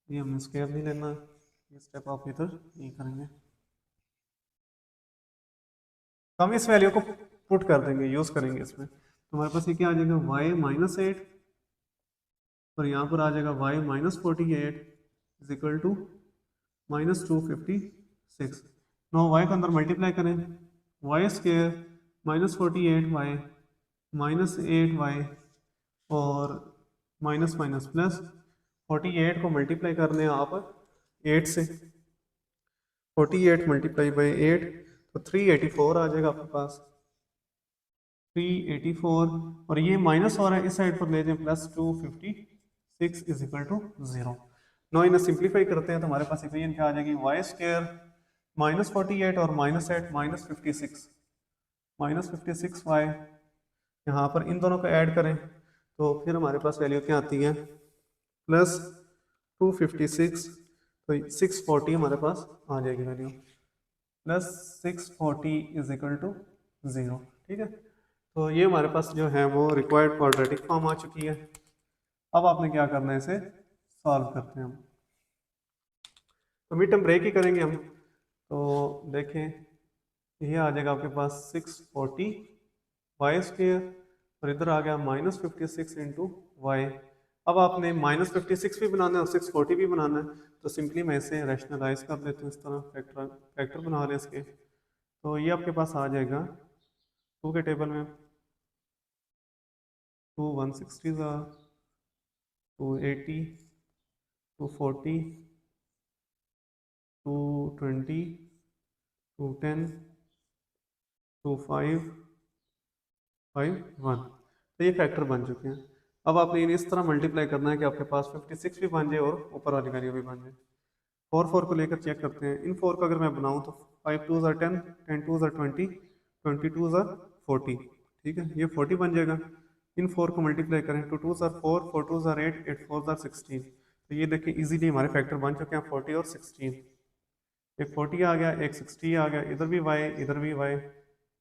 ये हमने स्क्वायर नहीं लेना, ये स्टेप आप इधर नहीं करेंगे। तो हम इस वैल्यू को पुट कर देंगे, यूज करेंगे इसमें। तो हमारे पास ये क्या आ जाएगा, y -8 और यहाँ पर आ जाएगा y -48 is equal to -256। No y को अंदर मल्टीप्लाई करें, y स्क्वायर -48y -8y और माइनस माइनस प्लस 48 को मल्टीप्लाई करने आप 8 से, 48 मल्टीप्लाई बाई 8 तो 384 आ जाएगा आपके पास, 384। और ये माइनस हो रहा है, इस साइड पर ले जाएं +256 इज इक्वल टू 0। नो इन्हें सिंप्लीफाई करते हैं तो हमारे पास इक्वेशन क्या आ जाएगी, वाई स्क्वायर -48 और -8 -56 -56y। यहाँ पर इन दोनों को ऐड करें तो फिर हमारे पास वैल्यू क्या आती है, +256 तो 640 हमारे पास आ जाएगी वैल्यू, +640 इज इक्वल टू 0, ठीक है। तो ये हमारे पास जो है वो रिक्वायर्ड क्वाड्रेटिक फॉर्म आ चुकी है। अब आपने क्या करना है, इसे सॉल्व करते हैं हम। तो मिड टर्म ब्रेक ही करेंगे हम। तो देखें ये आ जाएगा आपके पास 640 वाई स्क्वायर और इधर आ गया -56 इंटू वाई। अब आपने -56 भी बनाना है और 640 भी बनाना है, तो सिंपली मैं इसे रैशनलाइज कर देता हूँ, इस तरह फैक्टर बना लें इसके। तो ये आपके पास आ जाएगा 2 के टेबल में 2 160 280 240 220 210 25 51। तो ये फैक्टर बन चुके हैं। अब आपने इन्हें इस तरह मल्टीप्लाई करना है कि आपके पास 56 भी बन जाए और ऊपर वाली वैल्यू भी बन जाए। 4 को लेकर चेक करते हैं। इन 4 को अगर मैं बनाऊं तो 5 2 10 10 2 20 20 2 40, ठीक है, ये 40 बन जाएगा। इन 4 को मल्टीप्लाई करें, 2 2 4 4 2 8 8 4 16। तो ये देखिए इजीली हमारे फैक्टर बन चुके हैं 40 और 16। एक 40 आ गया, एक 60 आ गया, इधर भी वाई इधर भी वाई,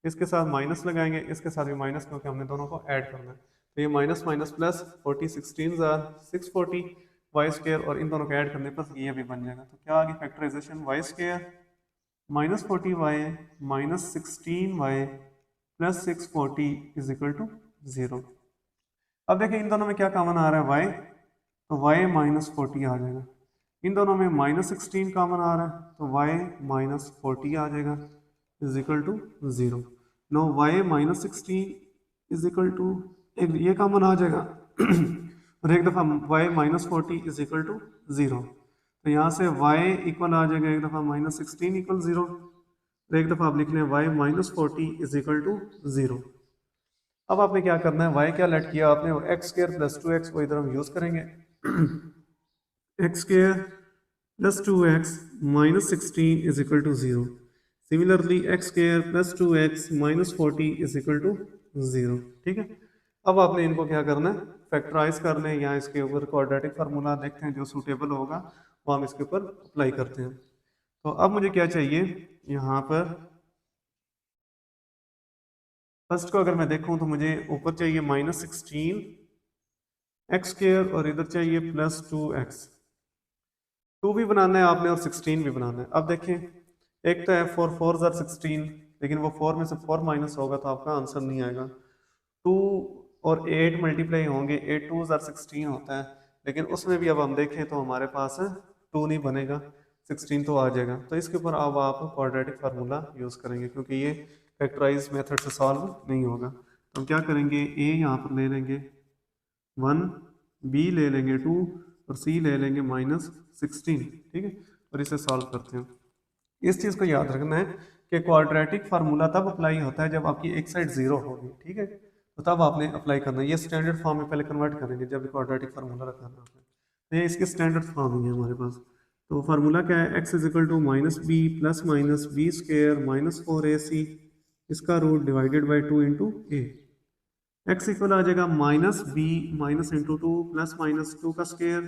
इसके साथ माइनस लगाएंगे, इसके साथ भी माइनस, क्योंकि हमने दोनों को ऐड करना है। तो ये minus minus plus 40 16 640 y square और इन दोनों को ऐड करने पर ये भी बन जाएगा। तो क्या आ गया factorisation, y square -40 y -16 y plus 640 is equal to 0। अब देखिए इन दोनों में क्या कॉमन आ रहा है, वाई, तो वाई -40 आ जाएगा। इन दोनों में -16 कॉमन आ रहा है तो y -40 आ जाएगा is equal to 0। No y -16 is equal to, एक ये कॉमन आ जाएगा और एक दफ़ा y -40 इज इक्वल टू 0। तो यहाँ से y इक्वल आ जाएगा एक दफ़ा -16 इक्वल 0, तो एक दफ़ा आप लिख लें y -40 इज इक्वल टू 0। अब आपने क्या करना है, y क्या लेट किया आपने, एक्स स्क्वायर प्लस 2x को इधर हम यूज़ करेंगे x square plus 2x minus 16 is equal to 0। Similarly x square plus 2x minus 40 is equal to 0, ठीक है। अब आपने इनको क्या करना है, फैक्टराइज कर लें या इसके ऊपर क्वाड्रेटिक फार्मूला देखते हैं जो सूटेबल होगा वो हम इसके ऊपर अप्लाई करते हैं। तो अब मुझे क्या चाहिए, यहाँ पर फर्स्ट को अगर मैं देखूँ तो मुझे ऊपर चाहिए -16 एक्स स्क्वायर और इधर चाहिए +2x। 2 भी बनाना है आपने और 16 भी बनाना है। अब देखें एक तो है 4 4 16, लेकिन वो 4 में से 4 माइनस होगा तो आपका आंसर नहीं आएगा। 2 और 8 मल्टीप्लाई होंगे, 8 2 16 होता है, लेकिन उसमें भी अब हम देखें तो हमारे पास 2 नहीं बनेगा, 16 तो आ जाएगा। तो इसके ऊपर अब आप क्वाड्रेटिक फार्मूला यूज़ करेंगे, क्योंकि ये फैक्टराइज मेथड से सॉल्व नहीं होगा। तो हम क्या करेंगे, ए यहाँ पर ले लेंगे 1, बी ले लेंगे 2 और सी ले लेंगे -16, ठीक है। और इसे सॉल्व करते हैं। इस चीज़ को याद रखना है कि क्वाड्रेटिक फार्मूला तब अप्लाई होता है जब आपकी एक साइड जीरो होगी, ठीक है। तो तब आपने अप्लाई करना है। ये स्टैंडर्ड फॉर्म में पहले कन्वर्ट करेंगे जब क्वाड्रेटिक फार्मूला रखना है आपने। तो ये इसकी स्टैंडर्ड फॉर्म ही है हमारे पास। तो फार्मूला क्या है, x is equal to -b plus minus b square minus 4ac इसका root divided by 2 into a. X equal आ जाएगा -b minus into 2 plus minus 2 का स्क्र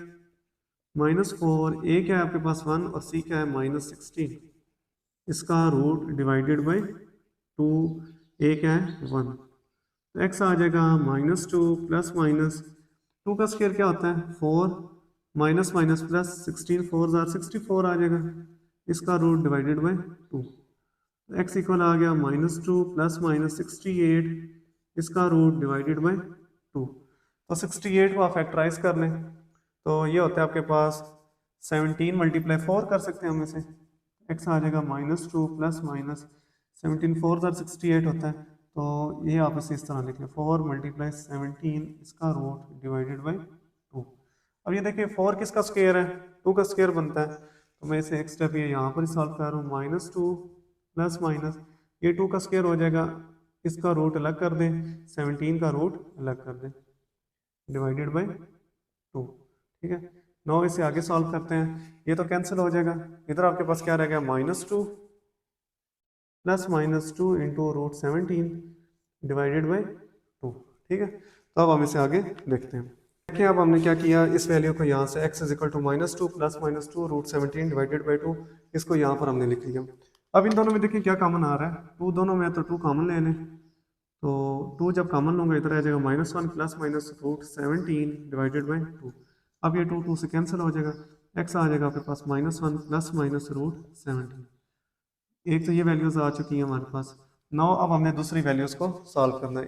-4, ए क्या है आपके पास 1 और सी क्या है -16 इसका रूट डिवाइडेड बाई 2, ए क्या है 1। तो एक्स आ जाएगा -2 प्लस माइनस 2 का स्क्वायर क्या होता है 4 माइनस माइनस प्लस 16 4 64 आ जाएगा, इसका root divided by 2। X equal आ गया -2 प्लस माइनस 68 इसका रूट डिवाइडेड बाई 2। तो 68 को आप फैक्टराइज कर लें तो ये होता है आपके पास 17 मल्टीप्लाई 4 कर सकते हैं हम इसे। एक्स आ जाएगा -2 प्लस माइनस 17 4 68 होता है। तो ये आप इसे इस तरह लिख लें 4 मल्टीप्लाई 17 इसका रूट डिवाइडेड बाई 2। अब ये देखिए 4 किसका स्क्वायर है, 2 का स्क्वायर बनता है। तो मैं इसे एक स्टेप ये यहाँ पर ही सॉल्व कर रहा हूँ, -2 प्लस माइनस ये 2 का स्क्वायर हो जाएगा, इसका रूट अलग कर दें, 17 का रूट अलग कर दें, डिवाइडेड बाई 2, ठीक है। 9 इसे आगे सॉल्व करते हैं, ये तो कैंसिल हो जाएगा। इधर आपके पास क्या रह गया -2 plus -2 into root 17 divided by 2, ठीक है। तो अब हम इसे आगे देखते हैं। देखिए अब हमने क्या किया, इस वैल्यू को यहाँ से x is equal to -2 plus -2 root 17 divided by 2 इसको यहाँ पर हमने लिख लिया। अब इन दोनों में देखिए क्या कॉमन आ रहा है, 2 दोनों में तो 2 कॉमन ले लें। तो 2 जब कॉमन होंगे इधर आ जाएगा -1 plus minus root 17 divided by 2। अब ये 2 2 से कैंसिल हो जाएगा, x आ जाएगा आपके पास -1 प्लस माइनस रूट 17। एक तो ये वैल्यूज आ चुकी हैं हमारे पास। नाउ अब हमने दूसरी वैल्यूज को सॉल्व करना है।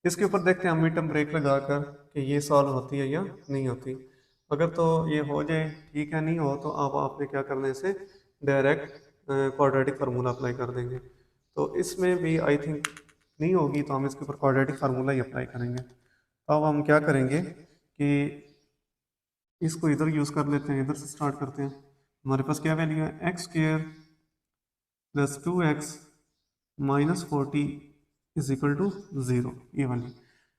इसके ऊपर देखते हैं हम मिड टर्म ब्रेक लगाकर कि ये सॉल्व होती है या नहीं होती। अगर तो ये हो जाए ठीक है, नहीं हो तो अब आपने क्या करना है, इसे डायरेक्ट क्वाड्रेटिक फार्मूला अप्लाई कर देंगे। तो इसमें भी आई थिंक नहीं होगी तो हम इसके ऊपर क्वाड्रेटिक फार्मूला ही अप्लाई करेंगे। तो अब हम क्या करेंगे कि इसको इधर यूज़ कर लेते हैं, इधर से स्टार्ट करते हैं। हमारे पास क्या वैल्यू है, x square plus 2x minus 40 is equal to 0, ये वाली।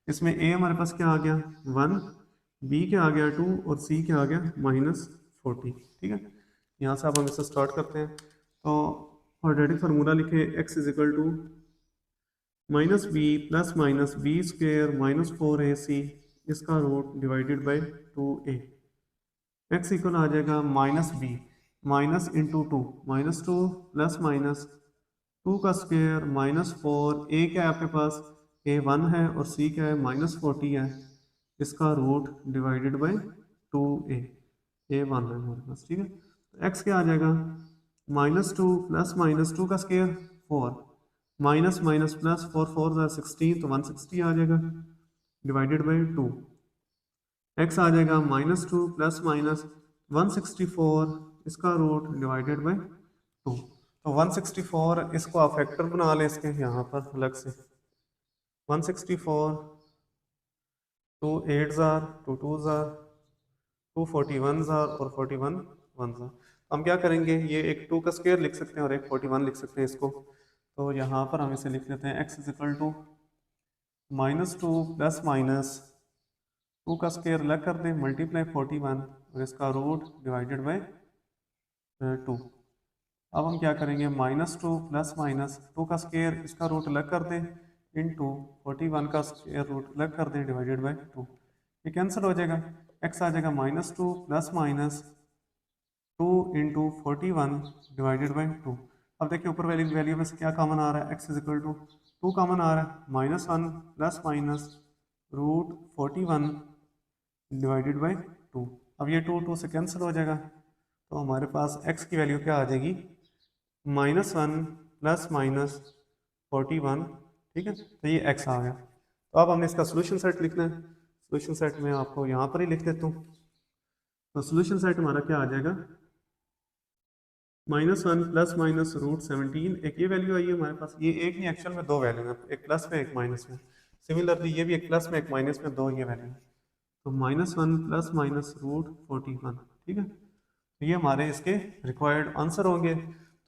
इसमें a हमारे पास क्या आ गया 1, b क्या आ गया 2 और c क्या आ गया -40, ठीक है। यहाँ से अब हम इसे स्टार्ट करते हैं। तो क्वाड्रेटिक फार्मूला लिखे x is equal to -b plus minus b square minus 4ac इसका root divided by 2a। x equal आ जाएगा -b minus into 2 -2 plus minus 2 का स्क्वायर -4, a क्या है आपके पास a 1 है और c क्या है -40 है, इसका root divided by 2a, a 1 है हमारे पास, ठीक है। तो x क्या आ जाएगा -2 प्लस माइनस 2 का स्क्वायर 4 माइनस माइनस प्लस 4 4 16 तो 160 आ जाएगा डिवाइडेड बाई 2। x आ जाएगा -2 प्लस माइनस 164 इसका रूट डिवाइडेड बाई 2। तो 164 इसको आप फैक्टर बना लें इसके यहाँ पर अलग से, 164 2 8 जार 2 2 जार 2 41 जार और 41 1 जार। हम क्या करेंगे, ये एक 2 का स्क्वायर लिख सकते हैं और एक 41 लिख सकते हैं इसको। तो यहाँ पर हम इसे लिख लेते हैं x is equal to -2 plus minus 2 का स्क्वायर अलग कर दें मल्टीप्लाई 41 और इसका रूट डिवाइडेड बाई 2। अब हम क्या करेंगे, -2 प्लस माइनस 2 का स्क्वायर इसका रूट अलग कर दें इंटू 41 का स्क्वायर रूट अलग कर दें डिवाइडेड बाई 2। ये कैंसिल हो जाएगा, x आ जाएगा -2 plus minus 2 into 41 divided by 2। अब देखिए ऊपर वाली वैल्यू में से क्या कॉमन आ रहा है, x is equal to 2 common आ रहा है, -1 plus minus root 41 divided by 2। अब ये 2 2 से कैंसिल हो जाएगा तो हमारे पास x की वैल्यू क्या आ जाएगी -1 प्लस -41, ठीक है, तो ये x आ गया। तो अब हमने इसका सोल्यूशन सेट लिखना है। सोल्यूशन सेट में आपको यहाँ पर ही लिख देता हूँ। तो सोल्यूशन सेट हमारा क्या आ जाएगा, -1 प्लस -√17, एक ये वैल्यू आई है हमारे पास, ये एक नहीं एक्चुअल में दो वैल्यू है, एक प्लस में एक माइनस में। सिमिलरली ये भी एक प्लस में एक माइनस में, दो ये वैल्यू है। तो -1 प्लस -√41, ठीक है, तो ये हमारे इसके रिक्वायर्ड आंसर होंगे।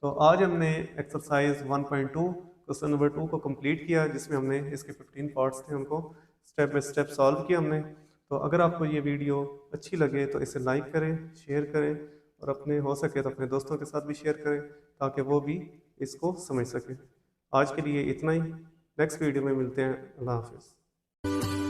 तो आज हमने एक्सरसाइज 1.2 क्वेश्चन नंबर 2 को कंप्लीट किया, जिसमें हमने इसके 15 पार्ट्स थे, उनको स्टेप बाय स्टेप सॉल्व किया हमने। तो अगर आपको ये वीडियो अच्छी लगे तो इसे लाइक करें, शेयर करें, और अपने हो सके तो अपने दोस्तों के साथ भी शेयर करें, ताकि वो भी इसको समझ सकें। आज के लिए इतना ही, नेक्स्ट वीडियो में मिलते हैं। अल्लाह हाफिज़।